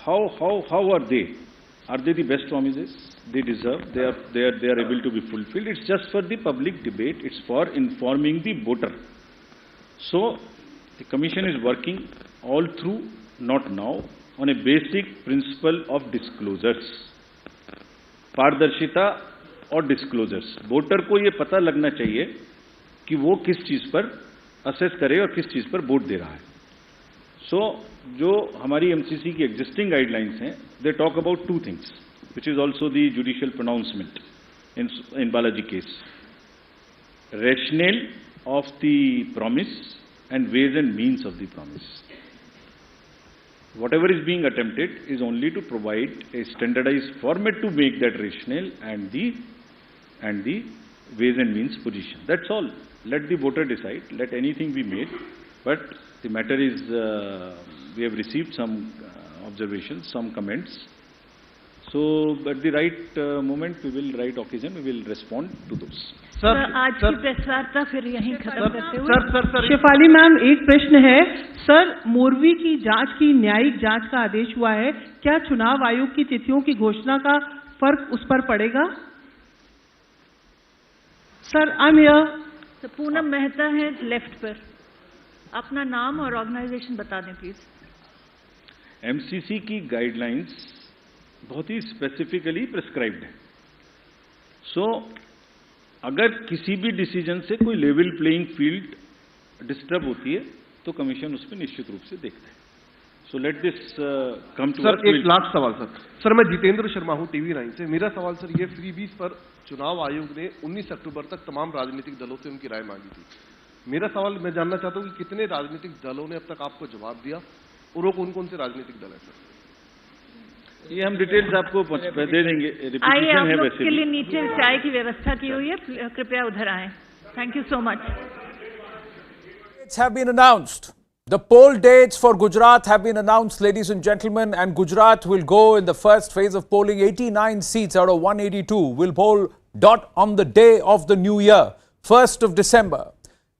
A: how are they? Are they the best promises they deserve? They are able to be fulfilled. It's just for the public debate. It's for informing the voter. So the Commission is working all through, not now, on a basic principle of disclosures. पारदर्शिता और disclosures. Voter को ये पता लगना चाहिए कि वो किस चीज पर असेस करे और किस चीज पर वोट दे रहा है। सो जो हमारी एमसीसी की एग्जिस्टिंग गाइडलाइंस हैं, they talk about 2 things, which is also the judicial pronouncement in Balaji case, rationale of the promise and ways and means of the promise. Whatever is being attempted is only to provide a standardized format to make that rationale and the ways and means position. That's all. Let the voter decide. Let anything be made. But the matter is, we have received some observations, some comments. So, at the right moment, we will, right occasion, we will respond to those.
B: Sir, आज की press वार्ता फिर यहीं खत्म करते हुए
J: sir Shefali ma'am, एक प्रश्न है सर, मोरवी की जांच की न्यायिक जांच का आदेश हुआ है, क्या चुनाव आयोग की तिथियों की घोषणा का फर्क उस पर पड़ेगा? Sir I am here.
B: तो पूनम मेहता है लेफ्ट पर, अपना नाम और ऑर्गेनाइजेशन बता दें प्लीज।
A: एमसीसी की गाइडलाइंस बहुत ही स्पेसिफिकली प्रिस्क्राइब्ड है। सो अगर किसी भी डिसीजन से कोई लेवल प्लेइंग फील्ड डिस्टर्ब होती है तो कमीशन उस पर निश्चित रूप से देखता है। So let this come to
I: sir. एक लास्ट सवाल सर, मैं जितेंद्र शर्मा हूं TV9 से। मेरा सवाल सर, ये फ्रीबीज पर चुनाव आयोग ने 19 अक्टूबर तक तमाम राजनीतिक दलों से उनकी राय मांगी थी। मेरा सवाल मैं जानना चाहता हूं कि कितने राजनीतिक दलों ने अब तक आपको जवाब दिया और वो कौन कौन से राजनीतिक दल है सर?
A: ये हम डिटेल्स आपको दे देंगे।
B: आइए, आप लोग के लिए नीचे चाय की व्यवस्था की हुई है, कृपया उधर आए। Thank you so much.
K: Have been announced. The poll dates for Gujarat have been announced, ladies and gentlemen, and Gujarat will go in the first phase of polling. 89 seats out of 182 will poll dot on the day of the new year, 1st of December.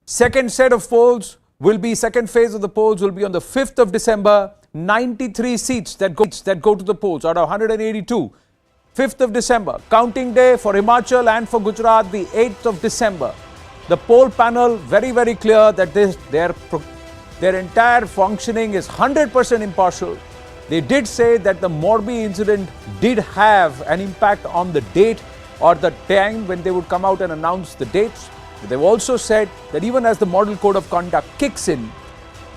K: Second set of polls will be, second phase of the polls will be on the 5th of December. 93 seats that go to the polls out of 182. 5th of December, counting day for Himachal and for Gujarat, the 8th of December. The poll panel very, very clear that their entire functioning is 100% impartial. They did say that the Morbi incident did have an impact on the date or the time when they would come out and announce the dates. But they've also said that even as the model code of conduct kicks in,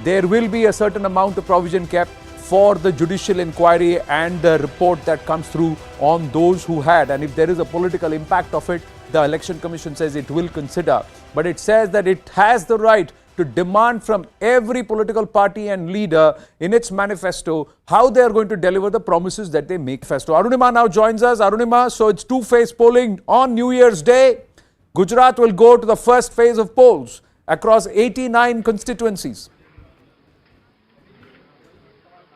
K: there will be a certain amount of provision kept for the judicial inquiry and the report that comes through on those who had. And if there is a political impact of it, the Election Commission says it will consider. But it says that it has the right to demand from every political party and leader in its manifesto how they are going to deliver the promises that they make. Arunima now joins us. Arunima, so it's two-phase polling on New Year's Day. Gujarat will go to the first phase of polls across 89 constituencies.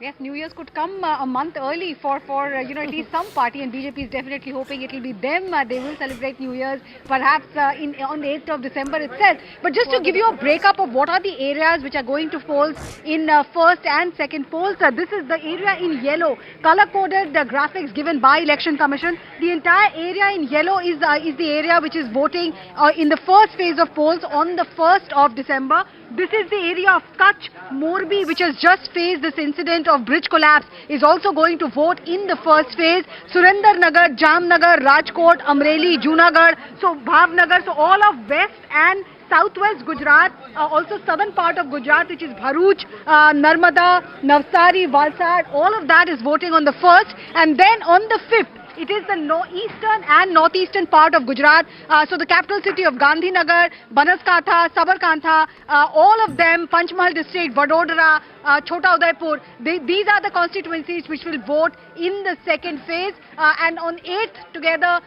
L: Yes, New Year's could come a month early for at least some party, and BJP is definitely hoping it will be them. They will celebrate New Year's perhaps on the 8th of December itself. But just to give you a breakup of what are the areas which are going to polls in first and second polls, this is the area in yellow, color-coded graphics given by Election Commission. The entire area in yellow is the area which is voting in the first phase of polls on the 1st of December. This is the area of Kutch, Morbi, which has just faced this incident of bridge collapse, is also going to vote in the first phase. Surendranagar, Jamnagar, Rajkot, Amreli, Junagadh, so Bhavnagar, so all of west and southwest Gujarat, also southern part of Gujarat, which is Bharuch, Narmada, Navsari, Valsad, all of that is voting on the 1st, and then on the 5th, it is the eastern and northeastern part of Gujarat. So the capital city of Gandhinagar, Banaskantha, Sabarkantha, all of them, Panchmahal district, Vadodara, Chota Udaipur, these are the constituencies which will vote in the second phase. And on 8th together,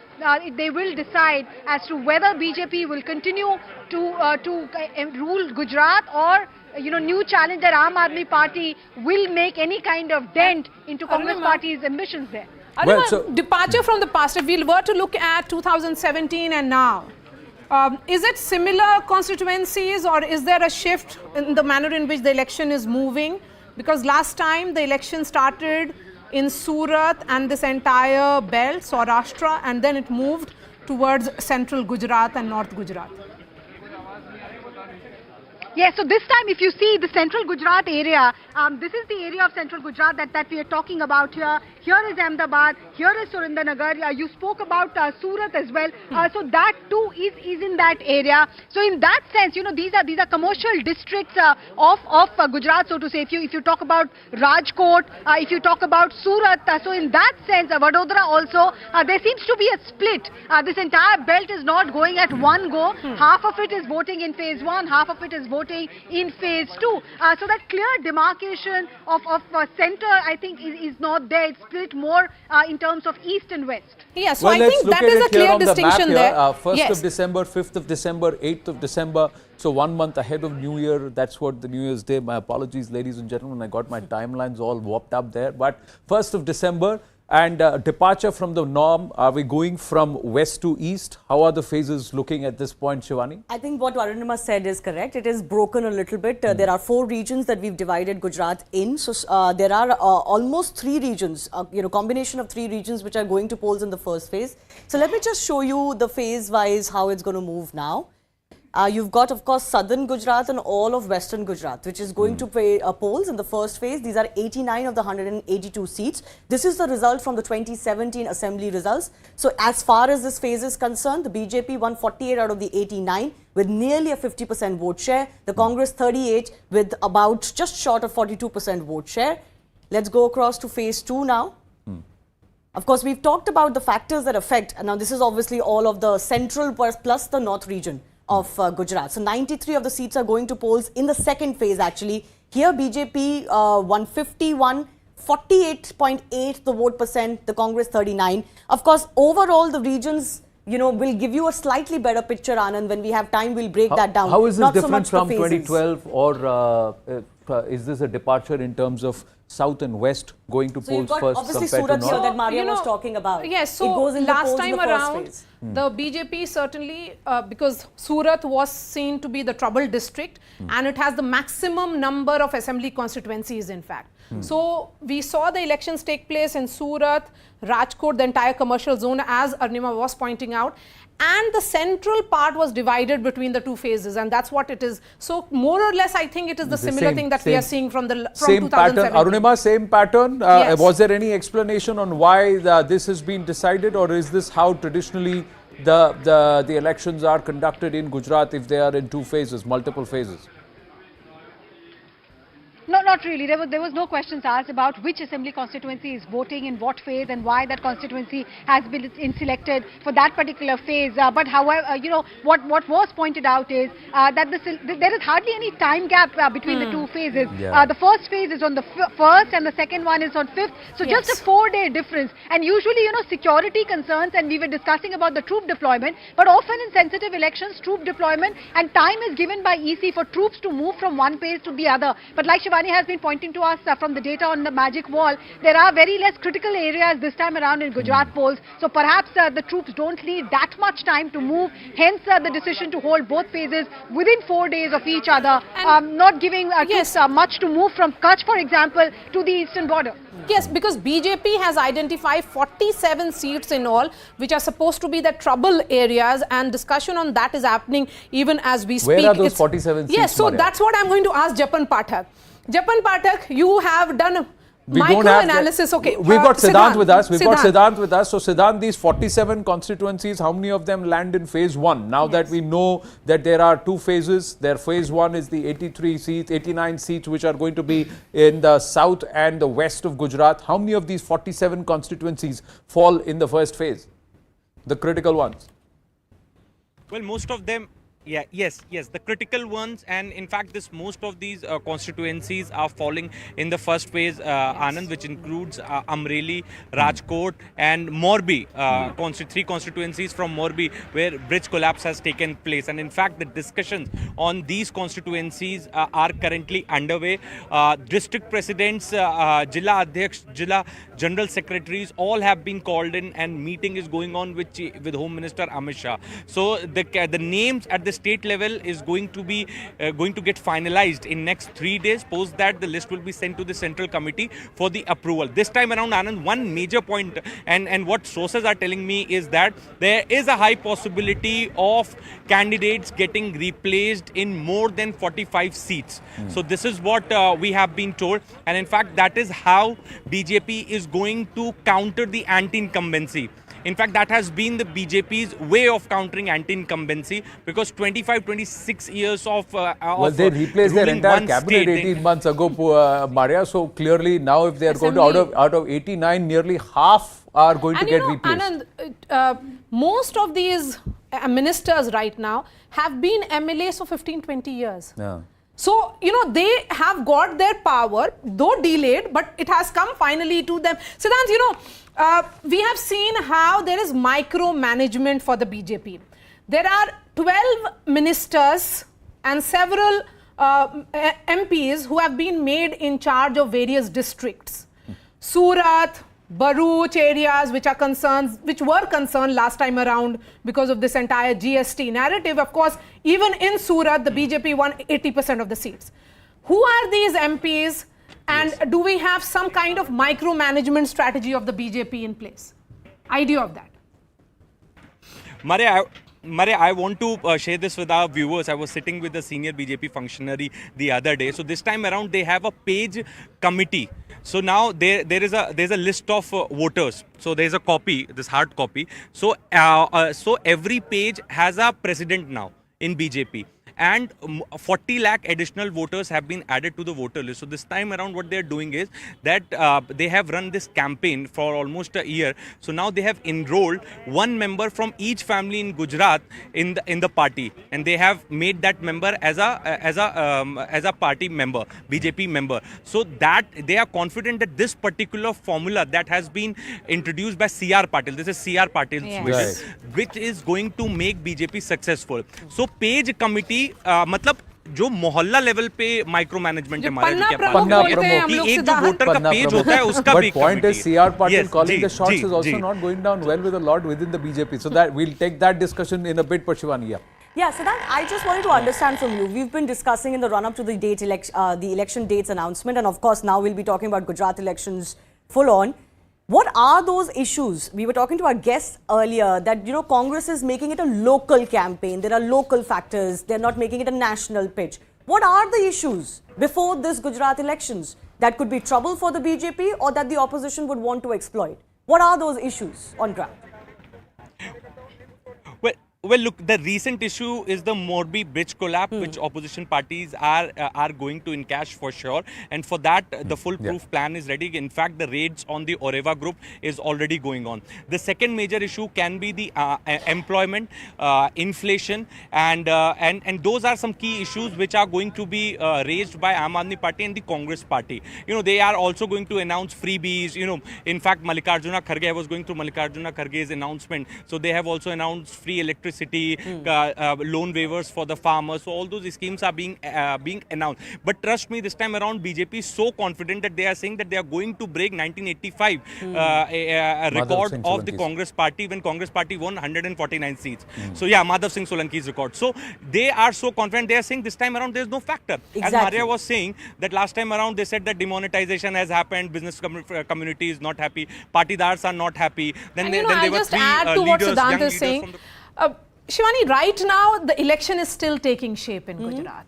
L: they will decide as to whether BJP will continue to rule Gujarat or new challenger Aam Aadmi Party will make any kind of dent into Congress Party's ambitions there.
M: Well, so departure from the past, if we were to look at 2017 and now, is it similar constituencies or is there a shift in the manner in which the election is moving? Because last time the election started in Surat and this entire belt, Saurashtra, and then it moved towards central Gujarat and north Gujarat.
L: Yes, so this time if you see the central Gujarat area, this is the area of central Gujarat that we are talking about here. Here is Ahmedabad, here is Surendranagar. You spoke about Surat as well. So that too is in that area. So in that sense, these are commercial districts of Gujarat, so to say. If you talk about Rajkot, if you talk about Surat, so in that sense, Vadodara also, there seems to be a split. This entire belt is not going at one go. Half of it is voting in phase 1, half of it is voting in phase 2. So that clear demarcation of center, I think, is not there. It's split more in terms of east and west.
M: Yes, so I think that is a clear distinction there.
K: 1st of December, 5th of December, 8th of December. So 1 month ahead of New Year. That's what the New Year's Day. My apologies, ladies and gentlemen. I got my timelines all warped up there. But 1st of December. And departure from the norm, are we going from west to east? How are the phases looking at this point, Shivani?
N: I think what Arunima said is correct. It is broken a little bit. There are 4 regions that we've divided Gujarat in. So there are almost 3 regions, combination of 3 regions which are going to polls in the first phase. So let me just show you the phase-wise how it's going to move now. You've got, of course, southern Gujarat and all of western Gujarat, which is going to pay polls in the first phase. These are 89 of the 182 seats. This is the result from the 2017 assembly results. So as far as this phase is concerned, the BJP won 48 out of the 89 with nearly a 50% vote share. The Congress 38 with about just short of 42% vote share. Let's go across to phase 2 now. Of course, we've talked about the factors that affect, and now this is obviously all of the central plus the north region of Gujarat. So 93 of the seats are going to polls in the second phase actually. Here BJP 151, 48.8 the vote percent, the Congress 39. Of course, overall the regions, will give you a slightly better picture, Anand. When we have time, we'll break that down.
K: How is this different from 2012 or is this a departure in terms of South and West going to polls first
N: obviously
K: compared to
N: Surat
K: North?
N: that Maria was talking about.
M: Yes, so
N: it goes in
M: last
N: the
M: time around, the BJP certainly, because Surat was seen to be the troubled district and it has the maximum number of assembly constituencies in fact. So we saw the elections take place in Surat, Rajkot, the entire commercial zone, as Arnima was pointing out. And the central part was divided between the two phases, and that's what it is. So more or less, I think it is the similar thing that we are seeing from
K: same
M: 2017.
K: pattern. Arunima, same pattern.
M: Yes.
K: Was there any explanation on why this has been decided, or is this how traditionally the elections are conducted in Gujarat if they are in two phases, multiple phases?
L: No, not really. There was no questions asked about which assembly constituency is voting in what phase and why that constituency has been selected for that particular phase. But however, you know, what was pointed out is that there is hardly any time gap between the two phases.
K: Yeah.
L: The first phase is on the 1st and the second one is on 5th. So just a 4-day difference. And usually, you know, security concerns, and we were discussing about the troop deployment, but often in sensitive elections, troop deployment and time is given by EC for troops to move from one phase to the other. But like Shivani has been pointing to us from the data on the magic wall, there are very less critical areas this time around in Gujarat polls. So perhaps the troops don't need that much time to move. Hence the decision to hold both phases within 4 days of each other, not giving troops much to move from Kutch, for example, to the eastern border.
M: Yes, because BJP has identified 47 seats in all, which are supposed to be the trouble areas, and discussion on that is happening even as we speak.
K: Where are those 47 seats?
M: Yes, so
K: Maria?
M: that's what I'm going to ask Japan Pathak. Japan Pathak, you have done micro-analysis. Okay,
K: we've got Siddhant with us. We've got
M: Siddhant
K: Siddhant with us. So Siddhant, these 47 constituencies, how many of them land in phase 1? Now that we know that there are two phases, phase 1 is the 89 seats which are going to be in the south and the west of Gujarat. How many of these 47 constituencies fall in the first phase? The critical ones.
O: Well, most of them, yes, the critical ones, and in fact most of these constituencies are falling in the first phase, Anand, which includes Amreli, Rajkot and Morbi, 3 constituencies from Morbi where bridge collapse has taken place. And in fact the discussions on these constituencies are currently underway. District presidents, Jilla Adhyaksh, Jilla General Secretaries all have been called in, and meeting is going on with Home Minister Amit Shah. So the names at the state level is going to get finalized in next 3 days. Post that, the list will be sent to the central committee for the approval. This time around, Anand, one major point, and what sources are telling me is that there is a high possibility of candidates getting replaced in more than 45 seats. So this is what we have been told, and in fact that is how BJP is going to counter the anti-incumbency. In fact, that has been the BJP's way of countering anti-incumbency, because 25-26 years of
K: well, they replaced their entire cabinet 18 months ago, Maria. So clearly now, if they are going to out of 89, nearly half are going to get replaced.
M: Anand, most of these ministers right now have been MLAs for 15-20 years.
K: Yeah.
M: So, you know, they have got their power, though delayed, but it has come finally to them. Siddhant, you know, we have seen how there is micromanagement for the BJP. There are 12 ministers and several MPs who have been made in charge of various districts. Surat, Bharuch areas which were concerned last time around because of this entire GST narrative. Of course, even in Surat, the BJP won 80% of the seats. Who are these MPs, and do we have some kind of micromanagement strategy of the BJP in place? Idea of that?
O: Maria, I want to share this with our viewers. I was sitting with a senior BJP functionary the other day. So this time around, they have a page committee. So now there's a list of voters. So there's a copy, this hard copy. So so every page has a president now in BJP. And 40 lakh additional voters have been added to the voter list. So this time around, what they're doing is that they have run this campaign for almost a year. So now they have enrolled one member from each family in Gujarat in the party, and they have made that member as a party member, BJP member. So that they are confident that this particular formula that has been introduced by CR Patil, this is CR Patil's vision, which is going to make BJP successful. So page committee, matlab जो मोहल्ला level पे micro management है हमारे
K: पन्ना प्रमुख
O: एक जो voter का page होता है उसका भी
K: point is CR Patil calling the shots is also not going down well with a lot within the BJP. So that we'll take that discussion in a bit, Shivani.
N: Yeah, Siddhant, I just wanted to understand from you. We've been discussing in the run-up to the the election dates announcement, and of course now we'll be talking about Gujarat elections full on. What are those issues? We were talking to our guests earlier that, Congress is making it a local campaign. There are local factors. They're not making it a national pitch. What are the issues before this Gujarat elections that could be trouble for the BJP or that the opposition would want to exploit? What are those issues on ground?
O: Well, look, the recent issue is the Morbi bridge collapse, which opposition parties are going to encash for sure. And for that, the full-proof plan is ready. In fact, the raids on the Oreva group is already going on. The second major issue can be the employment, inflation, and those are some key issues which are going to be raised by Aam Aadmi Party and the Congress Party. They are also going to announce freebies. In fact, Mallikarjuna Kharge, I was going through Mallikarjuna Kharge's announcement. So they have also announced free electricity. Loan waivers for the farmers. So all those schemes are being announced. But trust me, this time around, BJP is so confident that they are saying that they are going to break 1985 a record of the Congress Party when Congress Party won 149 seats. So yeah, Madhav Singh Solanki's record. So they are so confident. They are saying this time around there is no factor. Exactly. As Maria was saying that last time around they said that demonetization has happened. Business community is not happy. Partidars are not happy. Then there were three leaders, young leaders from the...
M: Shivani, right now the election is still taking shape in Gujarat,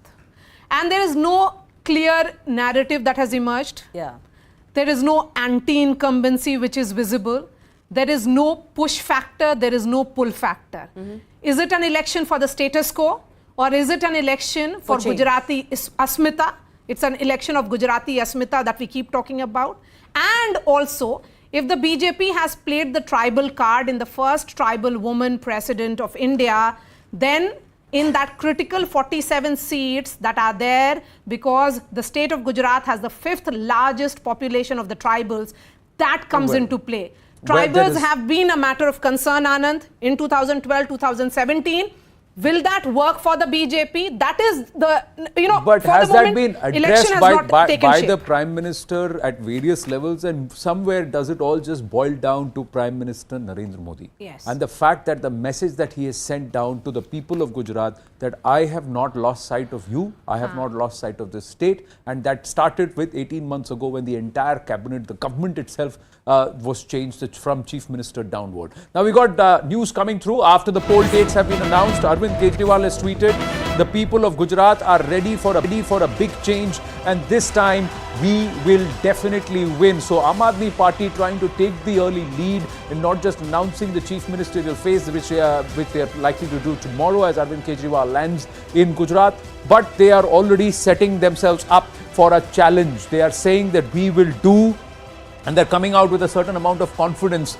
M: and there is no clear narrative that has emerged. There is no anti-incumbency which is visible. There is no push factor. There is no pull factor. Is it an election for the status quo, or is it an election for Gujarati Asmita? It's an election of Gujarati Asmita that we keep talking about. And also, if the BJP has played the tribal card in the first tribal woman president of India, then in that critical 47 seats that are there, because the state of Gujarat has the 5th largest population of the tribals, that comes into play. Tribals have been a matter of concern, Anand, in 2012, 2017. Will that work for the BJP? That is the,
K: But has that been addressed by
M: the
K: Prime Minister at various levels, and somewhere does it all just boil down to Prime Minister Narendra Modi?
M: Yes.
K: And the fact that the message that he has sent down to the people of Gujarat that I have not lost sight of you, I have not lost sight of this state, and that started with 18 months ago when the entire cabinet, the government itself was changed from Chief Minister downward. Now we got news coming through after the poll dates have been announced. Arvind Kejriwal has tweeted, the people of Gujarat are ready for a big change, and this time we will definitely win. So Aam Aadmi Party trying to take the early lead in not just announcing the chief ministerial phase, which they are likely to do tomorrow as Arvind Kejriwal lands in Gujarat, but they are already setting themselves up for a challenge. They are saying that we will do. And they're coming out with a certain amount of confidence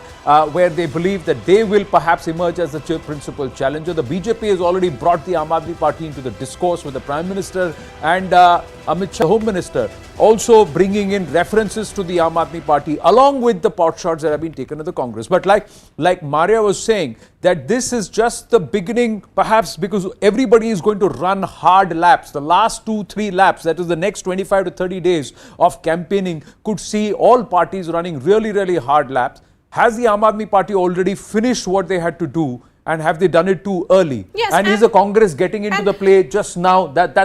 K: where they believe that they will perhaps emerge as the principal challenger. The BJP has already brought the Aam Aadmi Party into the discourse with the Prime Minister and Amit Shah, Home Minister, also bringing in references to the Aam Aadmi Party along with the pot shots that have been taken to the Congress. But like Maria was saying, that this is just the beginning, perhaps because everybody is going to run hard laps. The last 2-3 laps, that is the next 25 to 30 days of campaigning, could see all parties running really, really hard laps. Has the Aam Aadmi Party already finished what they had to do, and have they done it too early?
M: Yes,
K: and is the Congress getting into the play just now? That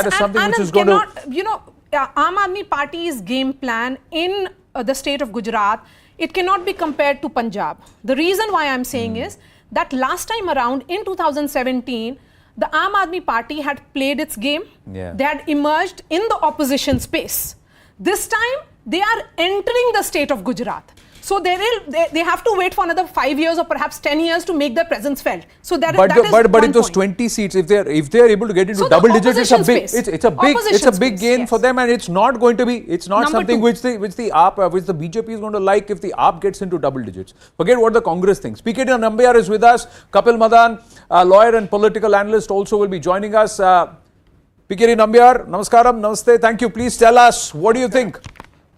K: is something which is going to...
M: Aam Aadmi Party's game plan in the state of Gujarat, it cannot be compared to Punjab. The reason why I'm saying is that last time around in 2017, the Aam Aadmi Party had played its game. They had emerged in the opposition space. This time, they are entering the state of Gujarat. So they have to wait for another 5 years or perhaps 10 years to make their presence felt. So that
K: but in those 20 seats, if they are able to get into double digits, it's a big gain for them, and it's not going to be. It's not something which the BJP is going to like if the AAP gets into double digits. Forget what the Congress thinks. PKT Nambiar is with us. Kapil Madan, lawyer and political analyst, also will be joining us. PKT Nambiar, namaskaram, namaste. Thank you. Please tell us, what do you think?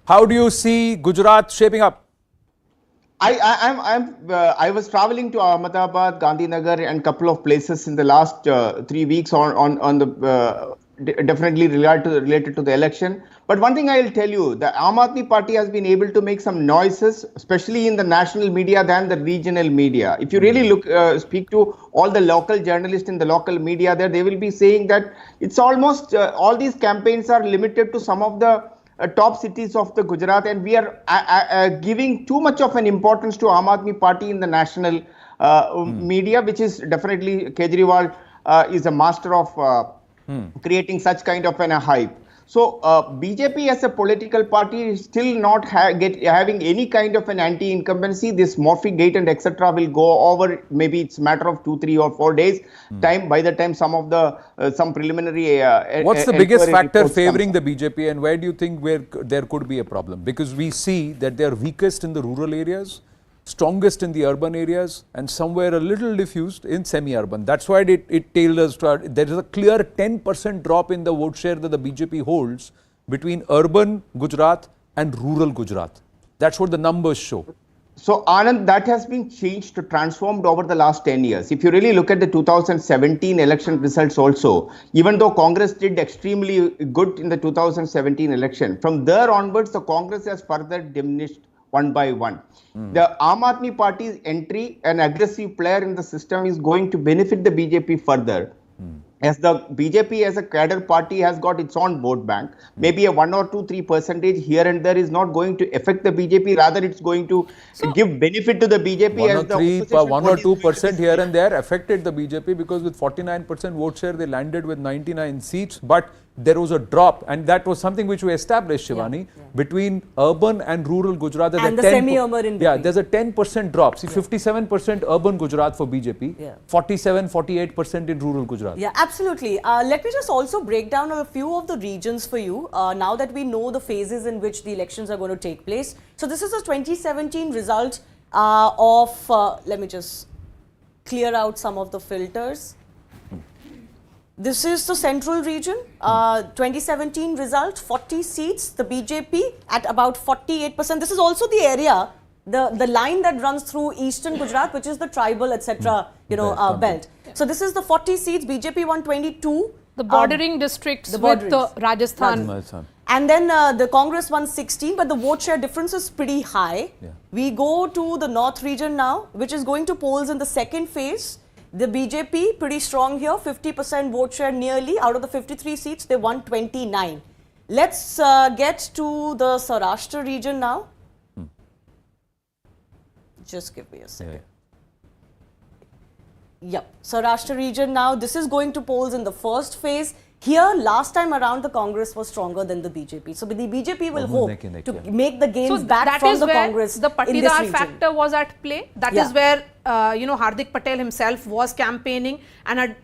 K: How do you see Gujarat shaping up?
P: I was traveling to Ahmedabad, Gandhinagar, and couple of places in the last 3 weeks on the definitely related to the election. But one thing I will tell you, the Aam Aadmi Party has been able to make some noises, especially in the national media than the regional media. If you really speak to all the local journalists in the local media there, they will be saying that it's almost all these campaigns are limited to some of the top cities of the Gujarat, and we are giving too much of an importance to Aam Aadmi Party in the national media, which is definitely Kejriwal is a master of creating such kind of a hype. So BJP as a political party is still not having any kind of an anti-incumbency. This Morphy gate and etc. will go over. Maybe it's a matter of 2, 3 or 4 days time. By the time some of the some preliminary.
K: What's the biggest factor favoring the BJP, and where do you think there could be a problem? Because we see that they are weakest in the rural areas, strongest in the urban areas, and somewhere a little diffused in semi-urban. That's why it tailors to, there is a clear 10% drop in the vote share that the BJP holds between urban Gujarat and rural Gujarat. That's what the numbers show.
P: So Anand, that has been changed, transformed over the last 10 years. If you really look at the 2017 election results also, even though Congress did extremely good in the 2017 election, from there onwards the Congress has further diminished one by one. The Aam Aadmi Party's entry, an aggressive player in the system, is going to benefit the BJP further. As the BJP as a cadre party has got its own vote bank, maybe a 1 or 2, 3% here and there is not going to affect the BJP. Rather, it's going to give benefit to the BJP.
K: 1 or 2% here and there affected the BJP, because with 49% vote share, they landed with 99 seats. But there was a drop, and that was something which we established, Shivani, between urban and rural Gujarat.
N: And the semi-urban in between.
K: Yeah, there's a 10% drop. See, 57% urban Gujarat for BJP, 48% in rural Gujarat.
N: Yeah, absolutely. Let me just also break down a few of the regions for you, now that we know the phases in which the elections are going to take place. So this is the 2017 result let me just clear out some of the filters. This is the central region, 2017 result, 40 seats, the BJP at about 48%. This is also the area, the line that runs through eastern Gujarat, which is the tribal, etc., belt. So this is the 40 seats, BJP 122.
M: The bordering districts with Rajasthan.
N: And then the Congress won 16, but the vote share difference is pretty high. We go to the north region now, which is going to polls in the second phase. The BJP pretty strong here, 50% vote share nearly. Out of the 53 seats, they won 29. Let's get to the Saurashtra region now. Just give me a second. Yep, Saurashtra region now. This is going to polls in the first phase. Here, last time around, the Congress was stronger than the BJP. So the BJP will hope to make the gains back from the Congress.
M: The Patidar factor was at play. That is where Hardik Patel himself was campaigning, and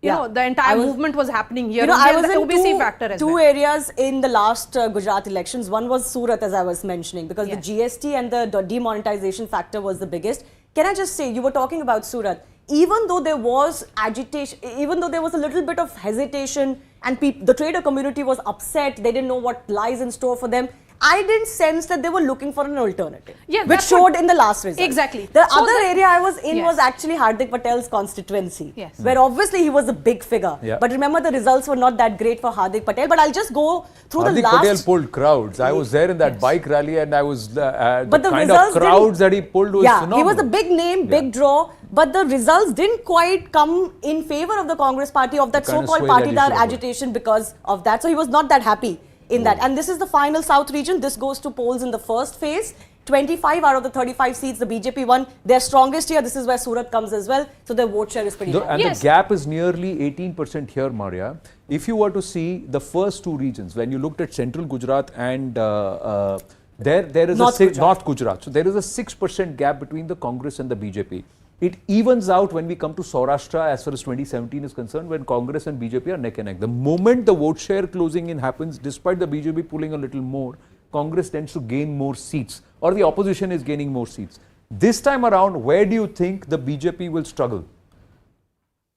M: the entire movement was happening here.
N: I was in two areas in the last Gujarat elections. One was Surat, as I was mentioning, because the GST and the demonetization factor was the biggest. Can I just say, you were talking about Surat. Even though there was agitation, even though there was a little bit of hesitation and the trader community was upset, they didn't know what lies in store for them, I didn't sense that they were looking for an alternative, which showed in the last result.
M: Exactly.
N: The other area I was in was actually Hardik Patel's constituency, where obviously he was a big figure. But remember, the results were not that great for Hardik Patel. But I'll just go through the last...
K: Hardik Patel pulled crowds. I was there in that bike rally, and I was the kind of crowds that he pulled was phenomenal.
N: He was a big name, big draw. But the results didn't quite come in favor of the Congress party, of that so-called Patidar agitation because of that. So he was not that happy in that. And this is the final South region. This goes to polls in the first phase. 25 out of the 35 seats the BJP won. They're strongest here. This is where Surat comes as well. So their vote share is pretty high.
K: And the gap is nearly 18% here, Maria. If you were to see the first two regions, when you looked at central Gujarat and there is North Gujarat. So there is a 6% gap between the Congress and the BJP. It evens out when we come to Saurashtra as far as 2017 is concerned, when Congress and BJP are neck and neck. The moment the vote share closing in happens, despite the BJP pulling a little more, Congress tends to gain more seats, or the opposition is gaining more seats. This time around, where do you think the BJP will struggle?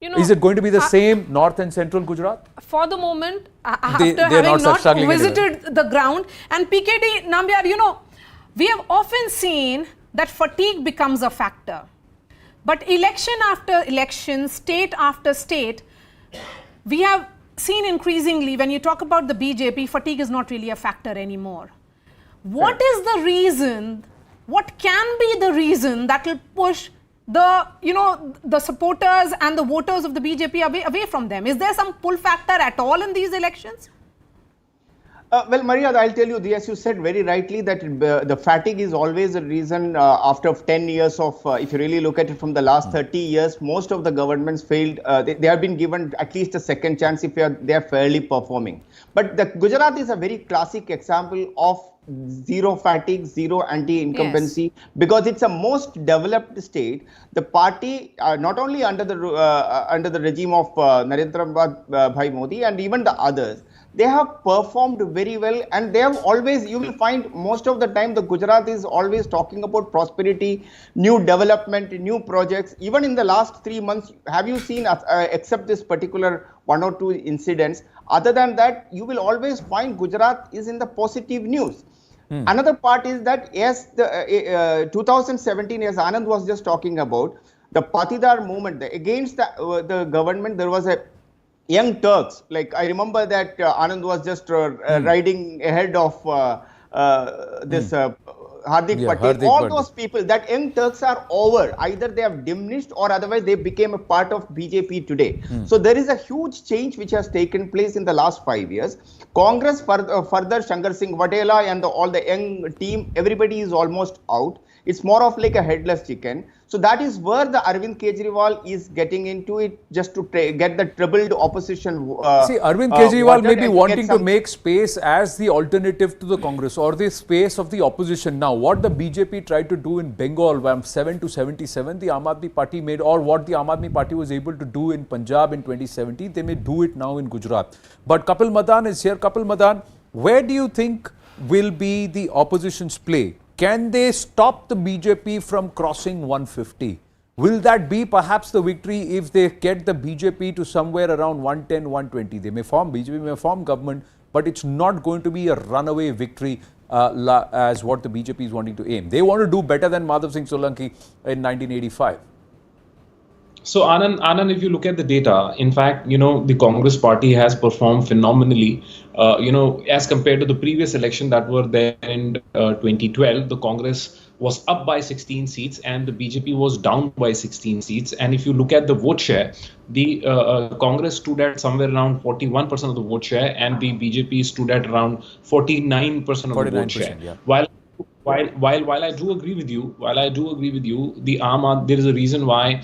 K: Is it going to be the same North and Central Gujarat?
M: For the moment, after having not visited the ground, and PKD Nambiar, we have often seen that fatigue becomes a factor. But election after election, state after state, we have seen increasingly when you talk about the BJP, fatigue is not really a factor anymore. What is the reason, what can be the reason that will push the, the supporters and the voters of the BJP away from them? Is there some pull factor at all in these elections?
P: Well, Maria, I'll tell you, as you said very rightly, that the fatigue is always a reason after 10 years of, if you really look at it from the last 30 years, most of the governments failed. They have been given at least a second chance if they are fairly performing. But the Gujarat is a very classic example of zero fatigue, zero anti-incumbency, because it's a most developed state. The party, not only under the regime of Narendra Bhai Modi and even the others, they have performed very well, and they have always, you will find most of the time the Gujarat is always talking about prosperity, new development, new projects. Even in the last 3 months, have you seen, except this particular 1 or 2 incidents, other than that, you will always find Gujarat is in the positive news. Another part is that, yes, the 2017, as Anand was just talking about, the Patidar movement, against the government, there was a Young Turks. Like, I remember that Anand was just riding ahead of this Hardik Patel. All those people, that Young Turks are over. Either they have diminished or otherwise they became a part of BJP today. So there is a huge change which has taken place in the last 5 years. Congress further Shankar Singh Vatela and all the young team, everybody is almost out. It's more of like a headless chicken. So that is where the Arvind Kejriwal is getting into it, just to get the troubled opposition.
K: See, Arvind Kejriwal may be wanting to make space as the alternative to the Congress or the space of the opposition. Now, what the BJP tried to do in Bengal from 7 to 77, the Aam Aadmi Party made, or what the Aam Aadmi Party was able to do in Punjab in 2017, they may do it now in Gujarat. But Kapil Madan is here. Kapil Madan, where do you think will be the opposition's play? Can they stop the BJP from crossing 150? Will that be perhaps the victory if they get the BJP to somewhere around 110, 120? They may form, BJP may form government, but it's not going to be a runaway victory as what the BJP is wanting to aim. They want to do better than Madhav Singh Solanki in 1985.
Q: So Anand, if you look at the data, in fact, the Congress party has performed phenomenally, as compared to the previous election that were there in 2012, the Congress was up by 16 seats and the BJP was down by 16 seats. And if you look at the vote share, the Congress stood at somewhere around 41% of the vote share and the BJP stood at around 49% of the vote share. Yeah. While I do agree with you, the there is a reason why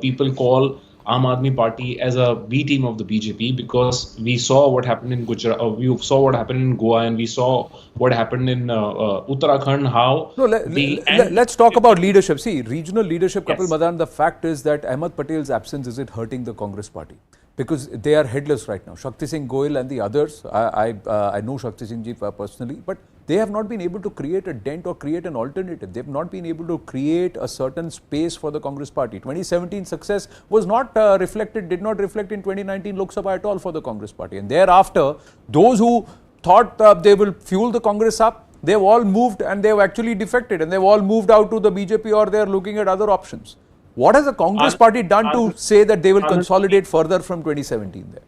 Q: people call Aam Aadmi Party as a B team of the BJP, because we saw what happened in Gujarat, we saw what happened in Goa, and we saw what happened in Uttarakhand. How?
K: No, let's talk about leadership. See, regional leadership, Kapil Madan. The fact is that Ahmed Patel's absence, is it hurting the Congress party? Because they are headless right now. Shakti Singh Goyal and the others, I know Shakti Singh ji personally, but they have not been able to create a dent or create an alternative. They have not been able to create a certain space for the Congress party. 2017 success was not did not reflect in 2019 Lok Sabha at all for the Congress party. And thereafter, those who thought they will fuel the Congress up, they've all moved and they've actually defected and they've all moved out to the BJP or they're looking at other options. What has the Congress party done to say that they will consolidate further from 2017 there?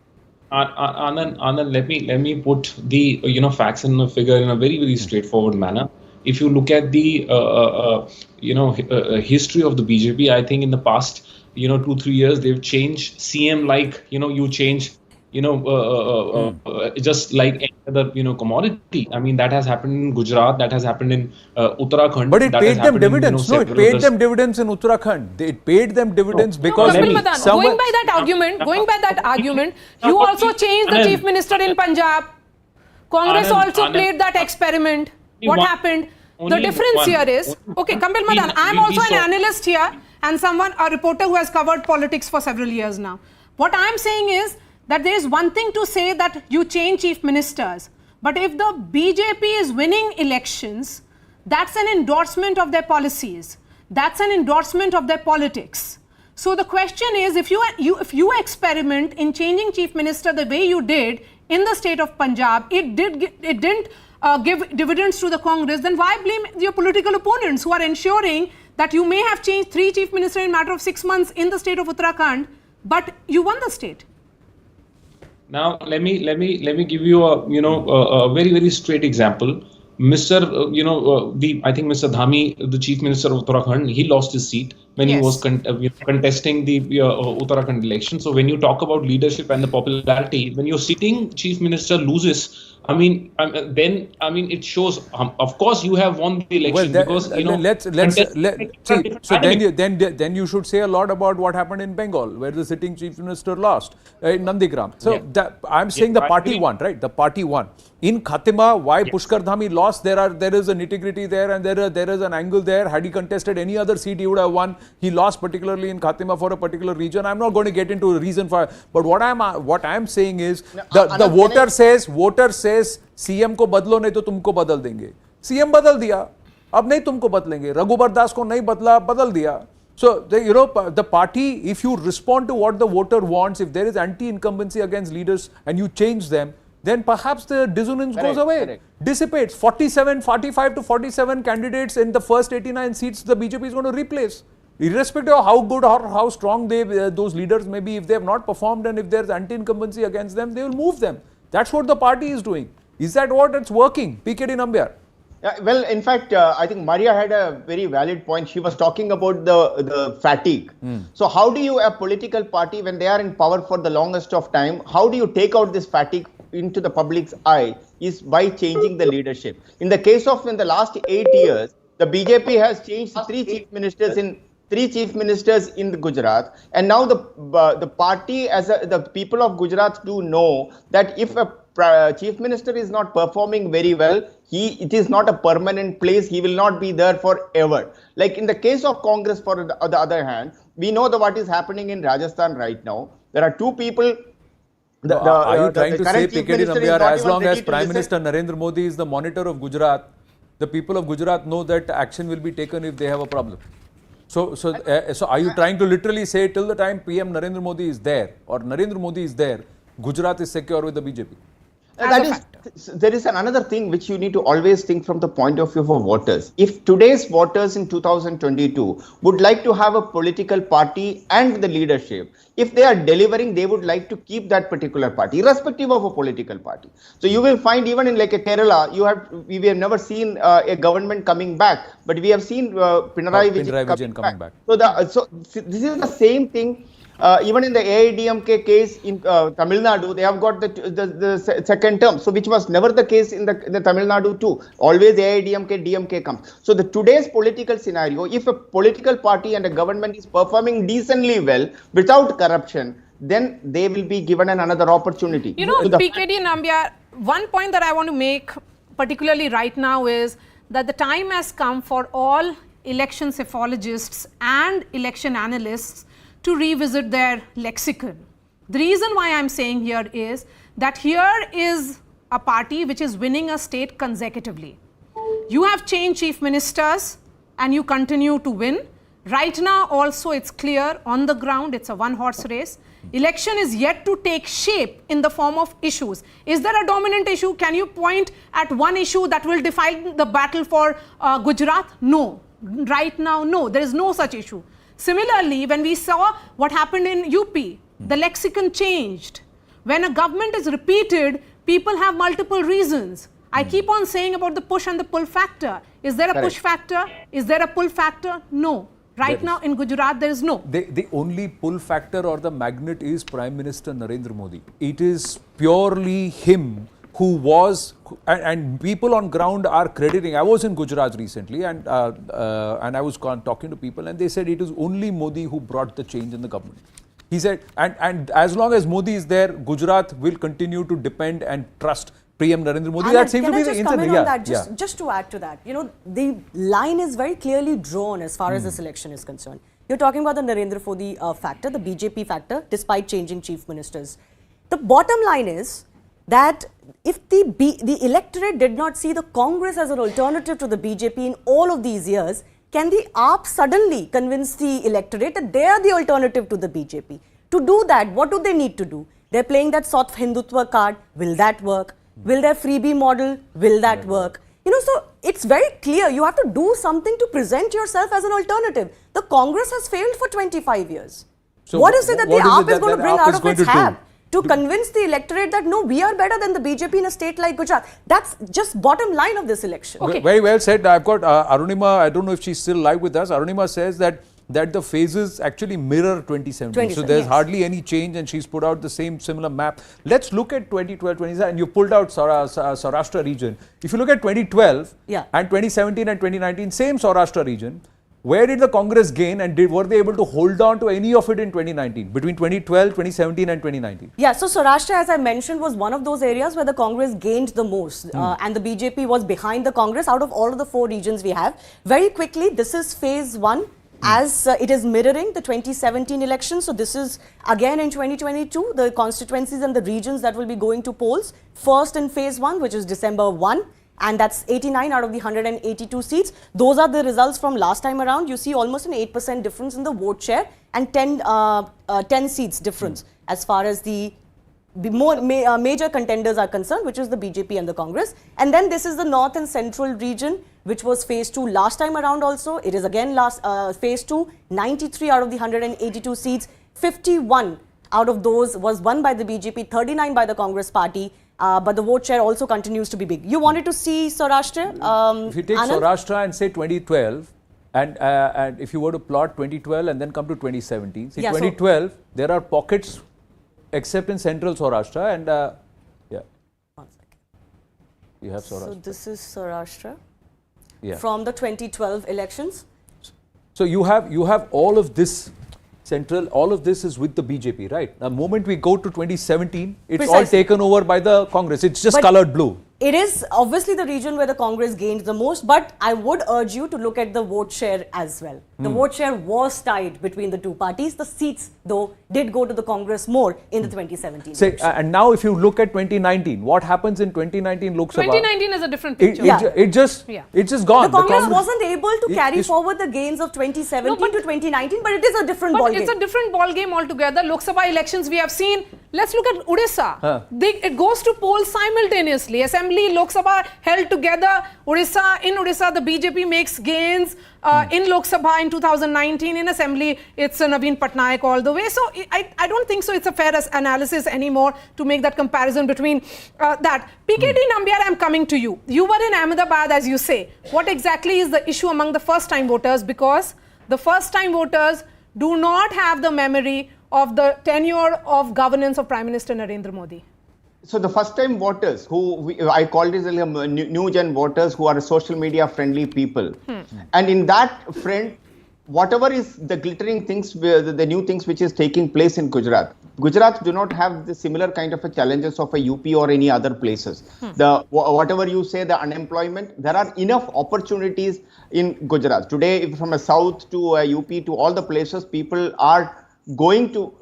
Q: Anand, let me put the facts and the figure in a very straightforward manner. If you look at the history of the BJP, I think in the past 2-3 years they've changed CM like you change just like any other commodity. I mean, that has happened in Gujarat, that has happened in Uttarakhand.
K: But it paid them dividends. No, it paid them dividends in Uttarakhand. It paid them dividends because
M: going by that argument, you also changed the chief minister in Punjab. Congress also played that experiment. What happened? The difference here is, okay, Kapil Madan, I am also an analyst here and a reporter who has covered politics for several years now. What I am saying is that there is one thing to say that you change chief ministers, but if the BJP is winning elections, that's an endorsement of their policies. That's an endorsement of their politics. So the question is, if you experiment in changing chief minister the way you did in the state of Punjab, it didn't give dividends to the Congress, then why blame your political opponents who are ensuring that you may have changed 3 chief ministers in a matter of 6 months in the state of Uttarakhand, but you won the state?
Q: Now, let me give you a very, very straight example. I think Mr. Dhami, the Chief Minister of Uttarakhand, he lost his seat when he was contesting the Uttarakhand election. So when you talk about leadership and the popularity, when your sitting Chief Minister loses, then it shows. Of course, you have won the election because
K: then you should say a lot about what happened in Bengal, where the sitting Chief Minister lost in Nandigram. So I'm saying the party won, right? The party won. In Khatima, why Pushkar Dhami lost? There is a nitty-gritty there, and there is an angle there. Had he contested any other seat, he would have won. He lost particularly in Khatima for a particular region. I'm not going to get into a reason for, but what I'm saying is the voter says CM को बदलो नहीं तो तुमको बदल देंगे. CM बदल दिया, अब नहीं तुमको बदलेंगे. रघुबर दास को नहीं बदला, बदल दिया. So the party, if you respond to what the voter wants, if there is anti-incumbency against leaders and you change them, then perhaps the dissonance goes away, dissipates. 45 to 47 candidates in the first 89 seats the BJP is going to replace. Irrespective of how good or how strong those leaders may be, if they have not performed and if there is anti-incumbency against them, they will move them. That's what the party is doing. Is that what it's working? PKD Nambiar.
P: Well, in fact, I think Maria had a very valid point. She was talking about the fatigue. So how do you, a political party, when they are in power for the longest of time, how do you take out this fatigue into the public's eye is by changing the leadership. In the case of in the last 8 years, the BJP has changed three chief ministers in the Gujarat, and now the party the people of Gujarat do know that if a chief minister is not performing very well, it is not a permanent place. He will not be there forever. Like in the case of Congress, for the other hand, we know what is happening in Rajasthan right now. There are two people.
K: Are you trying to say, PKD Nambiar, as long as Prime Minister Narendra Modi is the monitor of Gujarat, the people of Gujarat know that action will be taken if they have a problem? So are you trying to literally say till the time PM Narendra Modi is there or Narendra Modi is there, Gujarat is secure with the BJP?
P: There is another thing which you need to always think from the point of view of voters. If today's voters in 2022 would like to have a political party and the leadership, if they are delivering, they would like to keep that particular party, irrespective of a political party. So you will find even in like a Kerala, we have never seen a government coming back, but we have seen Pinarayi Vijayan coming back. So this is the same thing. Even in the AIDMK case in Tamil Nadu, they have got the second term, so which was never the case in the Tamil Nadu too. Always AIDMK, DMK comes. So today's political scenario, if a political party and a government is performing decently well without corruption, then they will be given another opportunity.
M: You know, PKD Nambiar, one point that I want to make particularly right now is that the time has come for all election psephologists and election analysts to revisit their lexicon. The reason why I'm saying here is that here is a party which is winning a state consecutively. You have changed chief ministers and you continue to win. Right now also it's clear on the ground, it's a one-horse race. Election is yet to take shape in the form of issues. Is there a dominant issue? Can you point at one issue that will define the battle for Gujarat? No. Right now, no. There is no such issue. Similarly, when we saw what happened in UP, the lexicon changed. When a government is repeated, people have multiple reasons. I keep on saying about the push and the pull factor. Is there a push factor? Is there a pull factor? No. Right now in Gujarat, there is no.
K: The only pull factor or the magnet is Prime Minister Narendra Modi. It is purely him who was, and people on ground are crediting. I was in Gujarat recently and I was talking to people and they said it is only Modi who brought the change in the government. He said, and as long as Modi is there, Gujarat will continue to depend and trust PM Narendra Modi. That seems to be the incentive.
N: Just to add to that, you know, the line is very clearly drawn as far as this election is concerned. You're talking about the Narendra Modi factor, the BJP factor, despite changing chief ministers. The bottom line is that if the electorate did not see the Congress as an alternative to the BJP in all of these years, can the AAP suddenly convince the electorate that they are the alternative to the BJP? To do that, what do they need to do? They're playing that soft Hindutva card. Will that work? Will their freebie model, will that work? You know, so it's very clear. You have to do something to present yourself as an alternative. The Congress has failed for 25 years. So what is it that the AAP is going to bring out of its hat? to convince the electorate that no, we are better than the BJP in a state like Gujarat. That's just bottom line of this election.
K: Okay. Very well said. I've got Arunima, I don't know if she's still live with us. Arunima says that the phases actually mirror 2017. So there's hardly any change, and she's put out the similar map. Let's look at 2012, 2017, and you pulled out Saurashtra region. If you look at 2012 and 2017 and 2019, same Saurashtra region. Where did the Congress gain, and were they able to hold on to any of it in 2019, between 2012, 2017 and 2019?
N: Yeah, so Saurashtra, as I mentioned, was one of those areas where the Congress gained the most and the BJP was behind the Congress out of all of the 4 regions we have. Very quickly, this is phase 1. As it is mirroring the 2017 election. So this is again in 2022, the constituencies and the regions that will be going to polls. First in phase 1, which is December 1, and that's 89 out of the 182 seats. Those are the results from last time around. You see almost an 8% difference in the vote share and 10 seats difference as far as the major contenders are concerned, which is the BJP and the Congress. And then this is the north and central region, which was phase 2 last time around also. It is again phase 2, 93 out of the 182 seats, 51 out of those was won by the BJP, 39 by the Congress party. But the vote share also continues to be big. You wanted to see Saurashtra?
K: If you take
N: Anand?
K: Saurashtra and say 2012, and if you were to plot 2012 and then come to 2017, see 2012, there are pockets except in central Saurashtra, and yeah.
N: 1 second.
K: You have Saurashtra.
N: So this is Saurashtra
K: from
N: the 2012 elections.
K: So you have all of this central, all of this is with the BJP, right? The moment we go to 2017, it's all taken over by the Congress. It's just colored blue.
N: It is obviously the region where the Congress gained the most, but I would urge you to look at the vote share as well. The vote share was tied between the two parties. The seats, though, did go to the Congress more in the 2017 election.
K: And now if you look at 2019, what happens in 2019 Lok Sabha?
M: 2019 is a different picture.
K: It's just gone.
N: The Congress wasn't able to carry forward the gains of 2017 to 2019, but it is a different ballgame.
M: It's a different ballgame altogether. Lok Sabha elections we have seen. Let's look at Odisha. It goes to polls simultaneously. Assembly, Lok Sabha held together. In Odisha, the BJP makes gains. In Lok Sabha in 2019, in Assembly, it's Naveen Patnaik all the way. So I don't think so. It's a fair analysis anymore to make that comparison between that. PKD Nambiar, I'm coming to you. You were in Ahmedabad, as you say. What exactly is the issue among the first-time voters? Because the first-time voters do not have the memory of the tenure of governance of Prime Minister Narendra Modi.
P: So the first-time voters, I call this new-gen voters, who are social media-friendly people. And in that front, whatever is the glittering things, the new things which is taking place in Gujarat, Gujarat do not have the similar kind of challenges of a UP or any other places. Whatever you say, the unemployment, there are enough opportunities in Gujarat. Today, from a south to a UP to all the places, people are going to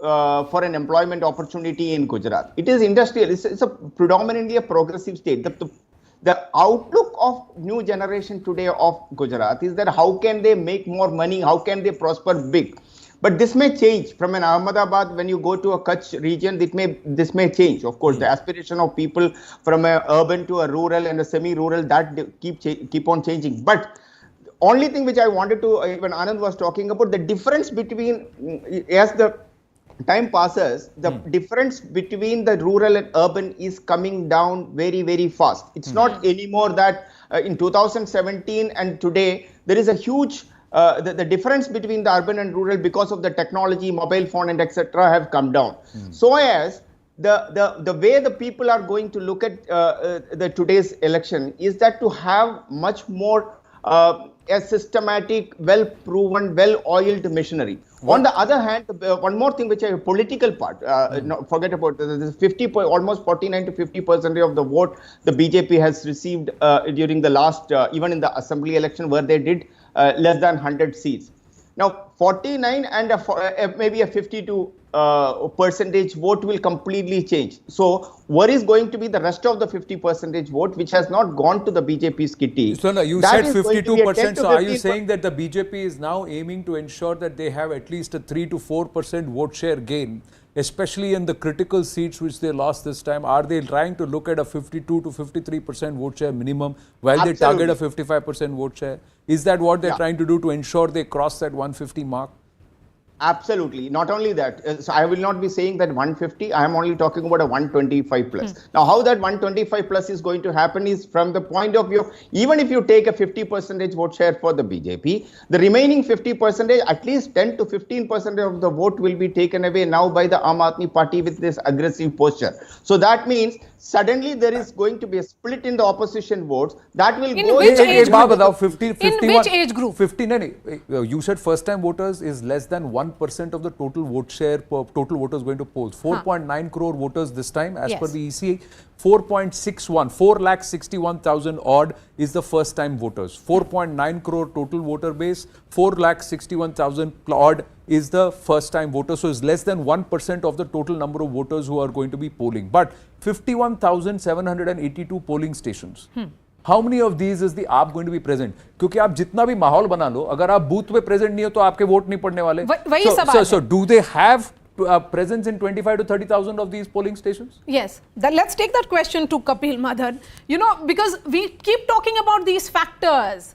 P: for an employment opportunity in Gujarat. It is industrial. It's a predominantly a progressive state. The outlook of new generation today of Gujarat is that how can they make more money? How can they prosper big? But this may change from an Ahmedabad. When you go to a Kutch region, this may change. Of course, the aspiration of people from a urban to a rural and a semi-rural, that keep on changing. But only thing which I wanted to, when Anand was talking about the difference between, as the time passes, the difference between the rural and urban is coming down very, very fast. It's not anymore that in 2017 and today, there is a huge, the difference between the urban and rural because of the technology, mobile phone and etc. have come down. So as the way the people are going to look at the today's election is that to have much more a systematic, well-proven, well-oiled machinery. On the other hand, one more thing which is a political part, forget about this, almost 49 to 50% of the vote the BJP has received during the last, even in the assembly election where they did less than 100 seats. Now, 49 and maybe a 52 percentage vote will completely change. So, what is going to be the rest of the 50% vote which has not gone to the BJP's kitty?
K: So, no, you said 52%. So, are you saying that the BJP is now aiming to ensure that they have at least a 3 to 4% vote share gain, especially in the critical seats which they lost this time? Are they trying to look at a 52 to 53% vote share minimum while they target a 55% vote share? Is that what they're trying to do to ensure they cross that 150 mark?
P: Absolutely. Not only that, so I will not be saying that 150. I am only talking about a 125 plus. Now, how that 125 plus is going to happen is from the point of view, even if you take a 50% vote share for the BJP, the remaining 50%, at least 10 to 15% of the vote will be taken away now by the Aam Aadmi Party with this aggressive posture. So that means suddenly there is going to be a split in the opposition votes. That will
M: in
P: go
M: which age group?
K: 50, 51,
M: in which age group?
K: 50, you said first time voters is less than 1% of the total vote share per total voters going to polls. 4.9 crore voters this time as per the ECI. 4.61, 4,61,000 odd is the first time voters. 4.9 crore total voter base, 4,61,000 odd is the first time voters. So it's less than 1% of the total number of voters who are going to be polling. But 51,782 polling stations. How many of these is the AAP going to be present? क्योंकि आप जितना भी माहौल बना लो, अगर आप booth पे present नहीं हो तो आपके वोट नहीं पड़ने वाले. So do they have presence in 25 to 30,000 of these polling stations?
M: Yes. Let's take that question to Kapil Madhan. You know, because we keep talking about these factors.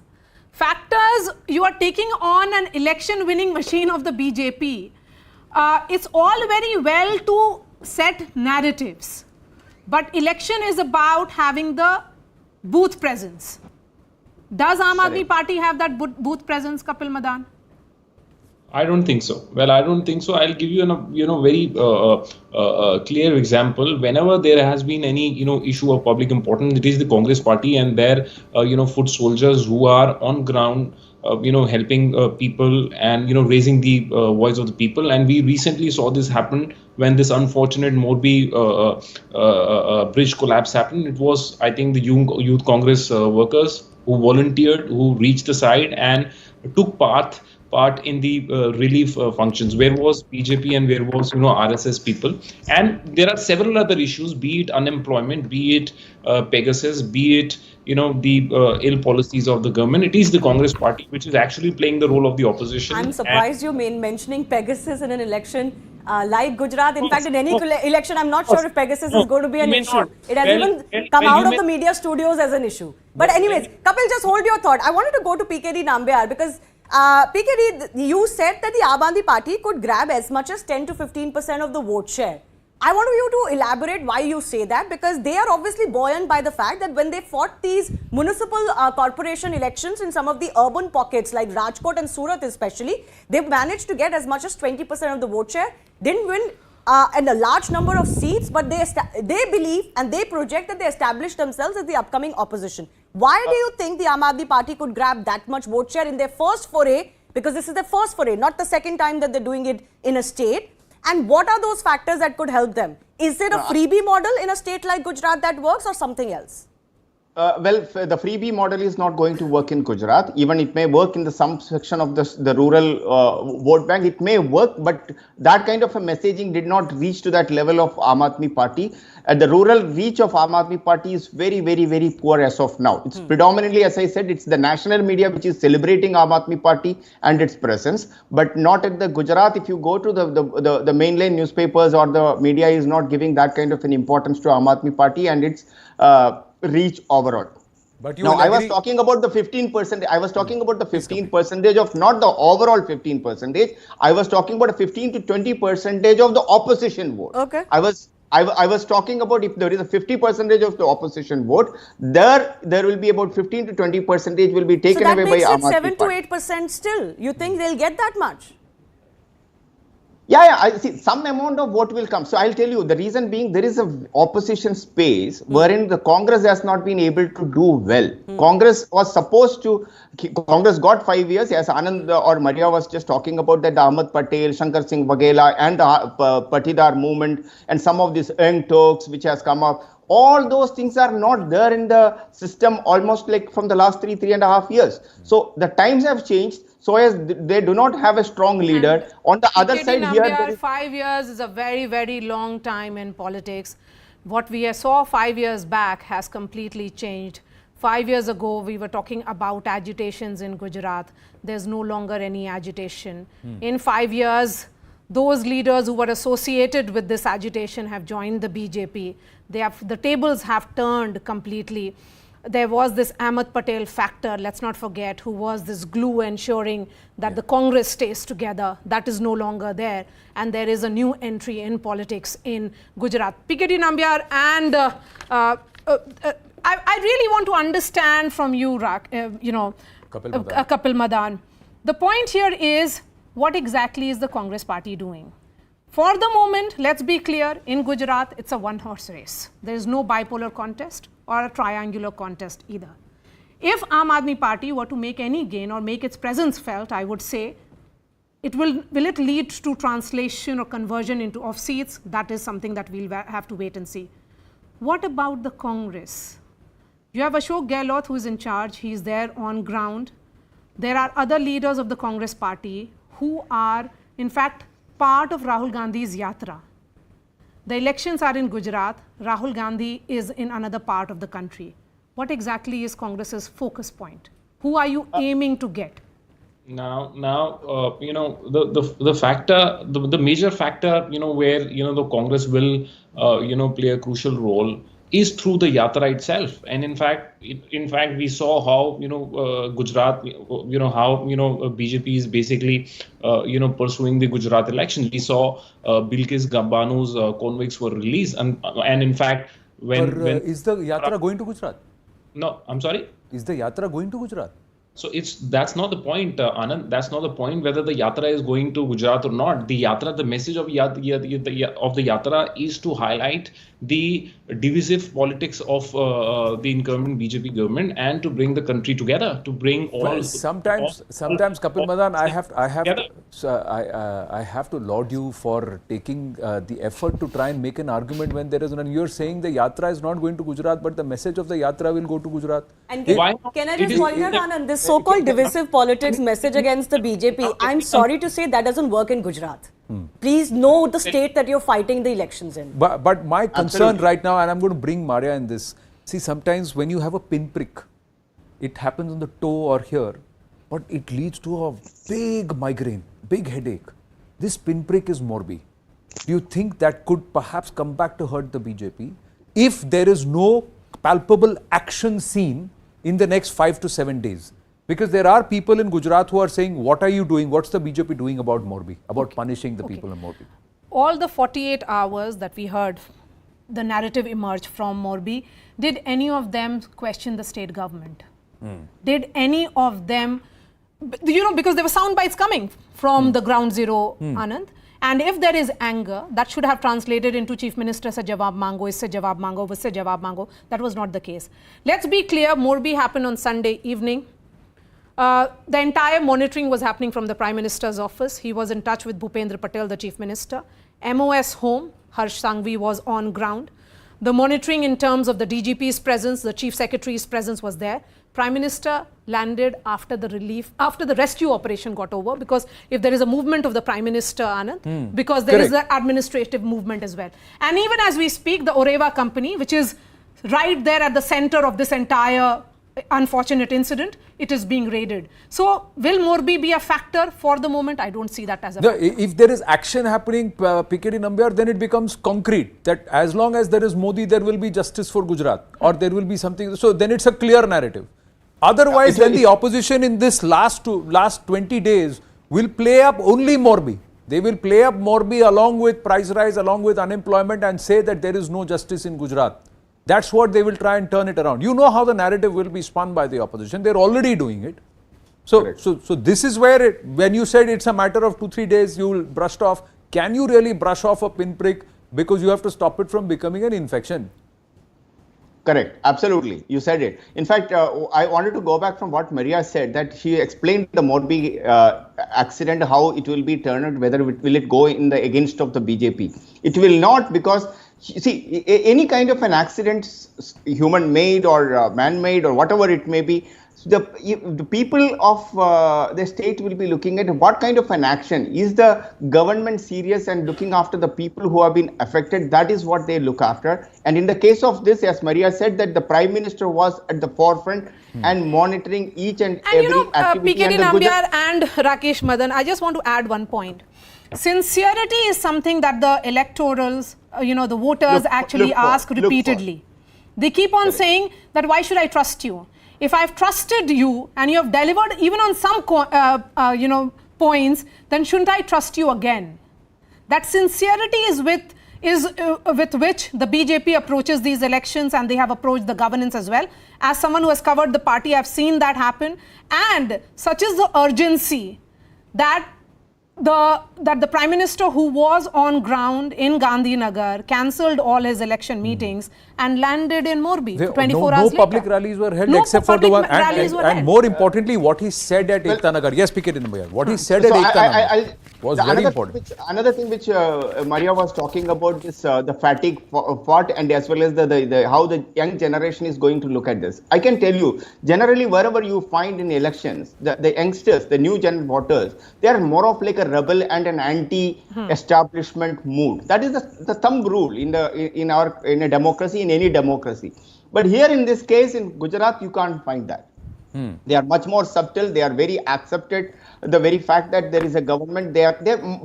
M: Factors, you are taking on an election winning machine of the BJP. It's all very well to set narratives. But election is about having the booth presence. Does Aam Aadmi Party have that booth presence, Kapil Madhan?
Q: I don't think so. Well, I don't think so. I'll give you a very clear example. Whenever there has been any issue of public importance, it is the Congress Party and their foot soldiers who are on ground, helping people and raising the voice of the people. And we recently saw this happen when this unfortunate Morbi bridge collapse happened. It was, I think, the Youth Congress workers who volunteered, who reached the site and took part in the relief functions. Where was BJP and where was RSS people? And there are several other issues, be it unemployment, be it Pegasus, be it the ill policies of the government. It is the Congress Party which is actually playing the role of the opposition.
N: I'm surprised you mentioning Pegasus in an election like Gujarat. In fact, in any election, I'm not sure if Pegasus is going to be an issue. It has even come out of the media studios as an issue. But anyways, Kapil, just hold your thought. I wanted to go to PKD Nambiar because PKD, you said that the Aam Aadmi Party could grab as much as 10 to 15% of the vote share. I want you to elaborate why you say that, because they are obviously buoyant by the fact that when they fought these municipal corporation elections in some of the urban pockets like Rajkot and Surat especially, they managed to get as much as 20% of the vote share, didn't win and a large number of seats, but they believe and they project that they established themselves as the upcoming opposition. Why do you think the Aam Aadmi Party could grab that much vote share in their first foray? Because this is their first foray, not the second time that they're doing it in a state. And what are those factors that could help them? Is it a freebie model in a state like Gujarat that works or something else?
P: Well, the freebie model is not going to work in Gujarat. Even it may work in some section of the rural vote bank. It may work, but that kind of a messaging did not reach to that level of Aam Aadmi Party. The rural reach of Aam Aadmi Party is very, very, very poor as of now. It's predominantly, as I said, it's the national media which is celebrating Aam Aadmi Party and its presence, but not at the Gujarat. If you go to the mainline newspapers or the media is not giving that kind of an importance to Aam Aadmi Party and its reach overall.
K: But
P: now, I was talking about the 15%. I was talking about the 15% of not the overall 15%. I was talking about a 15 to 20% of the opposition vote.
N: Okay.
P: I was talking about if there is a 50% of the opposition vote, there will be about 15 to 20% will be taken away by Aam Aadmi Party.
N: So that makes it 7 to 8% still. You think they'll get that much?
P: Yeah, I see some amount of vote will come. So I'll tell you the reason being there is a opposition space wherein the Congress has not been able to do well. Congress was supposed to, Congress got 5 years. As Anand or Maria was just talking about that, the Ahmed Patel, Shankar Singh Waghela and the Patidar movement and some of these young Turks which has come up. All those things are not there in the system almost like from the last 3.5 years. So the times have changed. So as they do not have a strong leader. On the other side here,
M: 5 years is a very, very long time in politics. What we saw 5 years back has completely changed. 5 years ago, we were talking about agitations in Gujarat. There's no longer any agitation. In 5 years, those leaders who were associated with this agitation have joined the BJP. The tables have turned completely. there was this Ahmed Patel factor, let's not forget, who was this glue ensuring that the Congress stays together. That is no longer there. And there is a new entry in politics in Gujarat. Piketty Nambiar, and I really want to understand from you, Kapil Madan. The point here is, what exactly is the Congress party doing? For the moment, let's be clear, in Gujarat, it's a one-horse race. There is no bipolar contest or a triangular contest either. If Aam Aadmi Party were to make any gain or make its presence felt, I would say, will it lead to translation or conversion of seats? That is something that we'll have to wait and see. What about the Congress? You have Ashok Gehlot who is in charge. He is there on ground. There are other leaders of the Congress party who are, in fact, part of Rahul Gandhi's yatra. The elections are in Gujarat. Rahul Gandhi is in another part of the country. What exactly is Congress's focus point? Who are you aiming to get?
Q: Now, the factor, the major factor, where, the Congress will, play a crucial role is through the yatra itself. And in fact, we saw how, Gujarat, how, BJP is basically, pursuing the Gujarat elections. We saw Bilkis Banu's convicts were released. And in fact, when
K: is the yatra going to Gujarat?
Q: No, I'm sorry?
K: Is the yatra going to Gujarat?
Q: So that's not the point, Anand. That's not the point whether the yatra is going to Gujarat or not. The yatra, the message of the yatra is to highlight the divisive politics of the incumbent BJP government and to bring the country together, to bring all.
K: Well, sometimes, Kapil Madan, I have to laud you for taking the effort to try and make an argument when there is none. You're saying the yatra is not going to Gujarat, but the message of the yatra will go to Gujarat.
N: And can I just point out, Anand, this so-called divisive politics message against the BJP, I'm sorry to say that doesn't work in Gujarat. Please know the state that you're fighting the elections in.
K: But my concern right now, and I'm going to bring Maria in this, see, sometimes when you have a pinprick, it happens on the toe or here, but it leads to a big migraine, big headache. This pinprick is Morbi. Do you think that could perhaps come back to hurt the BJP if there is no palpable action seen in the next 5 to 7 days? Because there are people in Gujarat who are saying, what are you doing? What's the BJP doing about Morbi, about punishing the people in Morbi?
M: All the 48 hours that we heard the narrative emerge from Morbi, did any of them question the state government? Did any of them, because there were sound bites coming from the ground zero, Anand. And if there is anger, that should have translated into Chief Minister se jawab mango, isse jawab mango, wasse jawab mango. That was not the case. Let's be clear, Morbi happened on Sunday evening. The entire monitoring was happening from the Prime Minister's office. He was in touch with Bhupendra Patel, the Chief Minister. MOS home, Harsh Sanghvi was on ground. The monitoring in terms of the DGP's presence, the Chief Secretary's presence was there. Prime Minister landed after the rescue operation got over, because if there is a movement of the Prime Minister, Anand, because there is the administrative movement as well. And even as we speak, the Oreva company, which is right there at the center of this entire unfortunate incident, it is being raided. So, will Morbi be a factor? For the moment, I don't see that as a factor.
K: If there is action happening, Piketty Nambiar, then it becomes concrete that as long as there is Modi, there will be justice for Gujarat, or there will be something. So, then it's a clear narrative. Otherwise, then the opposition in this last 20 days will play up only Morbi. They will play up Morbi along with price rise, along with unemployment, and say that there is no justice in Gujarat. That's what they will try and turn it around. You know how the narrative will be spun by the opposition. They're already doing it. So this is where, when you said it's a matter of 2-3 days, you will brush it off. Can you really brush off a pinprick, because you have to stop it from becoming an infection?
P: Correct. Absolutely. You said it. In fact, I wanted to go back from what Maria said, that she explained the Morbi accident, how it will be turned, whether will it go in the against of the BJP. It will not, because see, any kind of an accident, human-made or man-made or whatever it may be, the people of the state will be looking at what kind of an action. Is the government serious and looking after the people who have been affected? That is what they look after. And in the case of this, as Maria said, that the Prime Minister was at the forefront and monitoring each and every activity.
M: Piketty Nambiar and Rakesh Madan, I just want to add one point. Sincerity is something that the electorals, the voters actually ask repeatedly. They keep on saying that why should I trust you? If I've trusted you and you have delivered even on some points, then shouldn't I trust you again? That sincerity is with which the BJP approaches these elections, and they have approached the governance as well. As someone who has covered the party, I've seen that happen, and such is the urgency that the Prime Minister, who was on ground in Gandhinagar, cancelled all his election meetings and landed in Morbi 24 hours later.
K: No public rallies were held except for the one. And more importantly, what he said at Ekta Nagar. Yes, speak it in Bhaiya. What he said at Ekta Nagar was very important.
P: Another thing which Maria was talking about is the fatigue fought, and as well as how the young generation is going to look at this. I can tell you, generally wherever you find in elections, the youngsters, the new gen voters, they are more of like a rebel and an anti-establishment mood. That is the thumb rule in a democracy, in any democracy. But here in this case, in Gujarat, you can't find that. They are much more subtle. They are very accepted. The very fact that there is a government, they're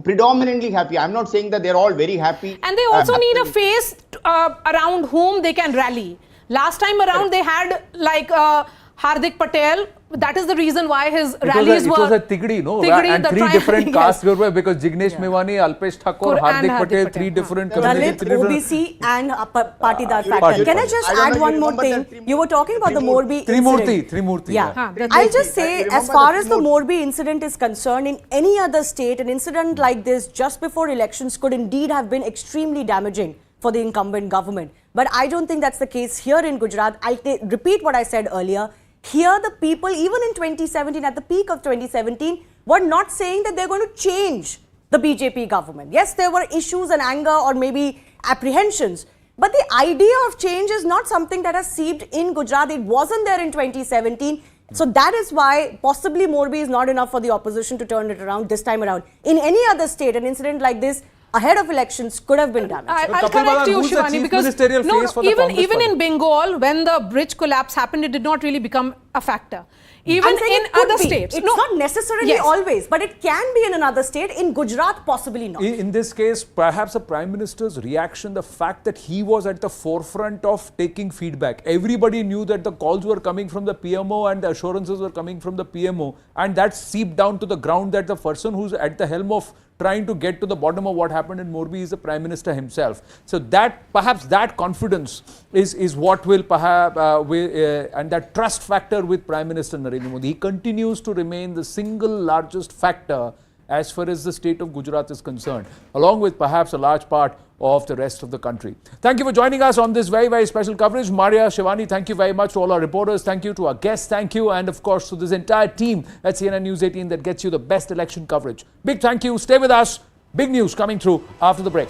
P: predominantly happy. I'm not saying that they're all very happy.
M: And they also need a face around whom they can rally. Last time around, they had like Hardik Patel. That is the reason why his rallies were...
K: It was a Tigdi, no? And three different castes were, because Jignesh Mewani, Alpesh Thakur, Hardik Patel, three different
N: communities. Dalit, OBC and Patidar factor. Can I just add one more thing? You were talking about the Morbi incident.
K: Trimurti.
N: Yeah. I'll just say, as far as the Morbi incident is concerned, in any other state, an incident like this just before elections could indeed have been extremely damaging for the incumbent government. But I don't think that's the case here in Gujarat. I'll repeat what I said earlier. Here, the people, even in 2017, at the peak of 2017, were not saying that they're going to change the BJP government. Yes, there were issues and anger or maybe apprehensions. But the idea of change is not something that has seeped in Gujarat. It wasn't there in 2017. So that is why possibly Morbi is not enough for the opposition to turn it around this time around. In any other state, an incident like this ahead of elections could have been damaged.
M: I'll correct you, Shivani, because even in Bengal, when the bridge collapse happened, it did not really become a factor. Even in other states.
N: It's not necessarily always, but it can be in another state. In Gujarat, possibly not.
K: In this case, perhaps the Prime Minister's reaction, the fact that he was at the forefront of taking feedback. Everybody knew that the calls were coming from the PMO and the assurances were coming from the PMO, and that seeped down to the ground that the person who's at the helm of trying to get to the bottom of what happened in Morbi is the Prime Minister himself. So that, perhaps that confidence is what will perhaps, and that trust factor with Prime Minister Narendra Modi. He continues to remain the single largest factor as far as the state of Gujarat is concerned, along with perhaps a large part of the rest of the country. Thank you for joining us on this very, very special coverage. Maria, Shivani, thank you very much to all our reporters. Thank you to our guests. Thank you. And of course, to this entire team at CNN News 18 that gets you the best election coverage. Big thank you. Stay with us. Big news coming through after the break.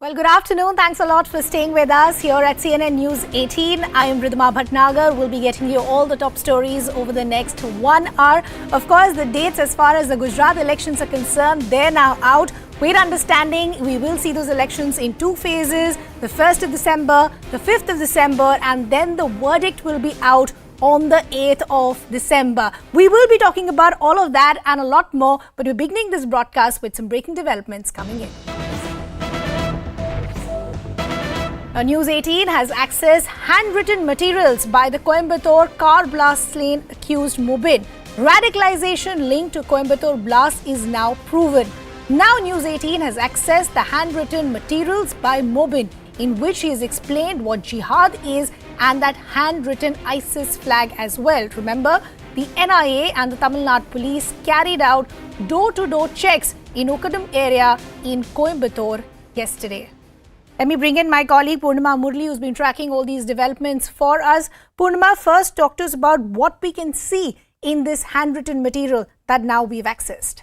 L: Well, good afternoon. Thanks a lot for staying with us here at CNN News 18. I am Ridhima Bhatnagar. We'll be getting you all the top stories over the next 1 hour. Of course, the dates as far as the Gujarat elections are concerned, they're now out. We're understanding we will see those elections in 2 phases, the 1st of December, the 5th of December, and then the verdict will be out on the 8th of December. We will be talking about all of that and a lot more, but we're beginning this broadcast with some breaking developments coming in. News 18 has accessed handwritten materials by the Coimbatore car blast slain accused Mobin. Radicalization linked to Coimbatore blast is now proven. Now News 18 has accessed the handwritten materials by Mobin, in which he has explained what jihad is and that handwritten ISIS flag as well. Remember, the NIA and the Tamil Nadu police carried out door-to-door checks in Ukadam area in Coimbatore yesterday. Let me bring in my colleague Purnima Murli, who's been tracking all these developments for us. Purnima, first talk to us about what we can see in this handwritten material that now we've accessed.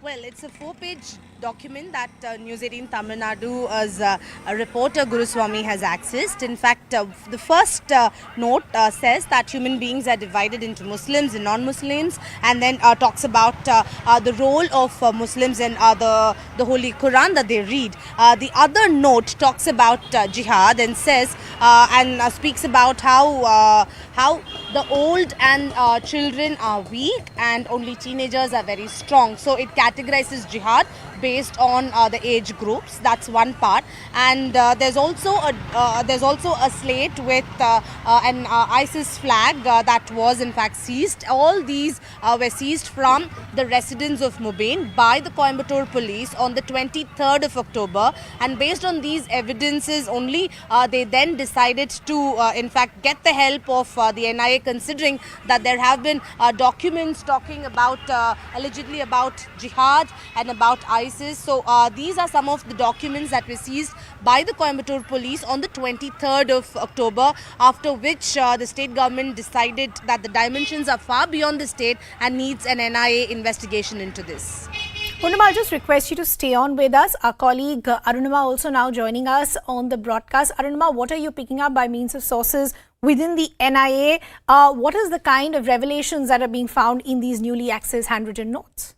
R: Well, it's a 4-page document that News18 Tamil Nadu's reporter Guruswamy has accessed. In fact, the first note says that human beings are divided into Muslims and non-Muslims, and then talks about the role of Muslims in the Holy Quran that they read. The other note talks about jihad and says and speaks about how the old and children are weak and only teenagers are very strong. So it categorizes jihad based on the age groups. That's one part, and there's also a slate with an ISIS flag that was in fact seized. All these were seized from the residence of Mubin by the Coimbatore police on the 23rd of October, and based on these evidences only they then decided to in fact get the help of the NIA, considering that there have been documents talking about allegedly about jihad and about ISIS. So these are some of the documents that were seized by the Coimbatore police on the 23rd of October, after which the state government decided that the dimensions are far beyond the state and needs an NIA investigation into this.
M: Purnima, I'll just request you to stay on with us. Our colleague Arunima also now joining us on the broadcast. Arunima, what are you picking up by means of sources within the NIA? What is the kind of revelations that are being found in these newly accessed handwritten notes?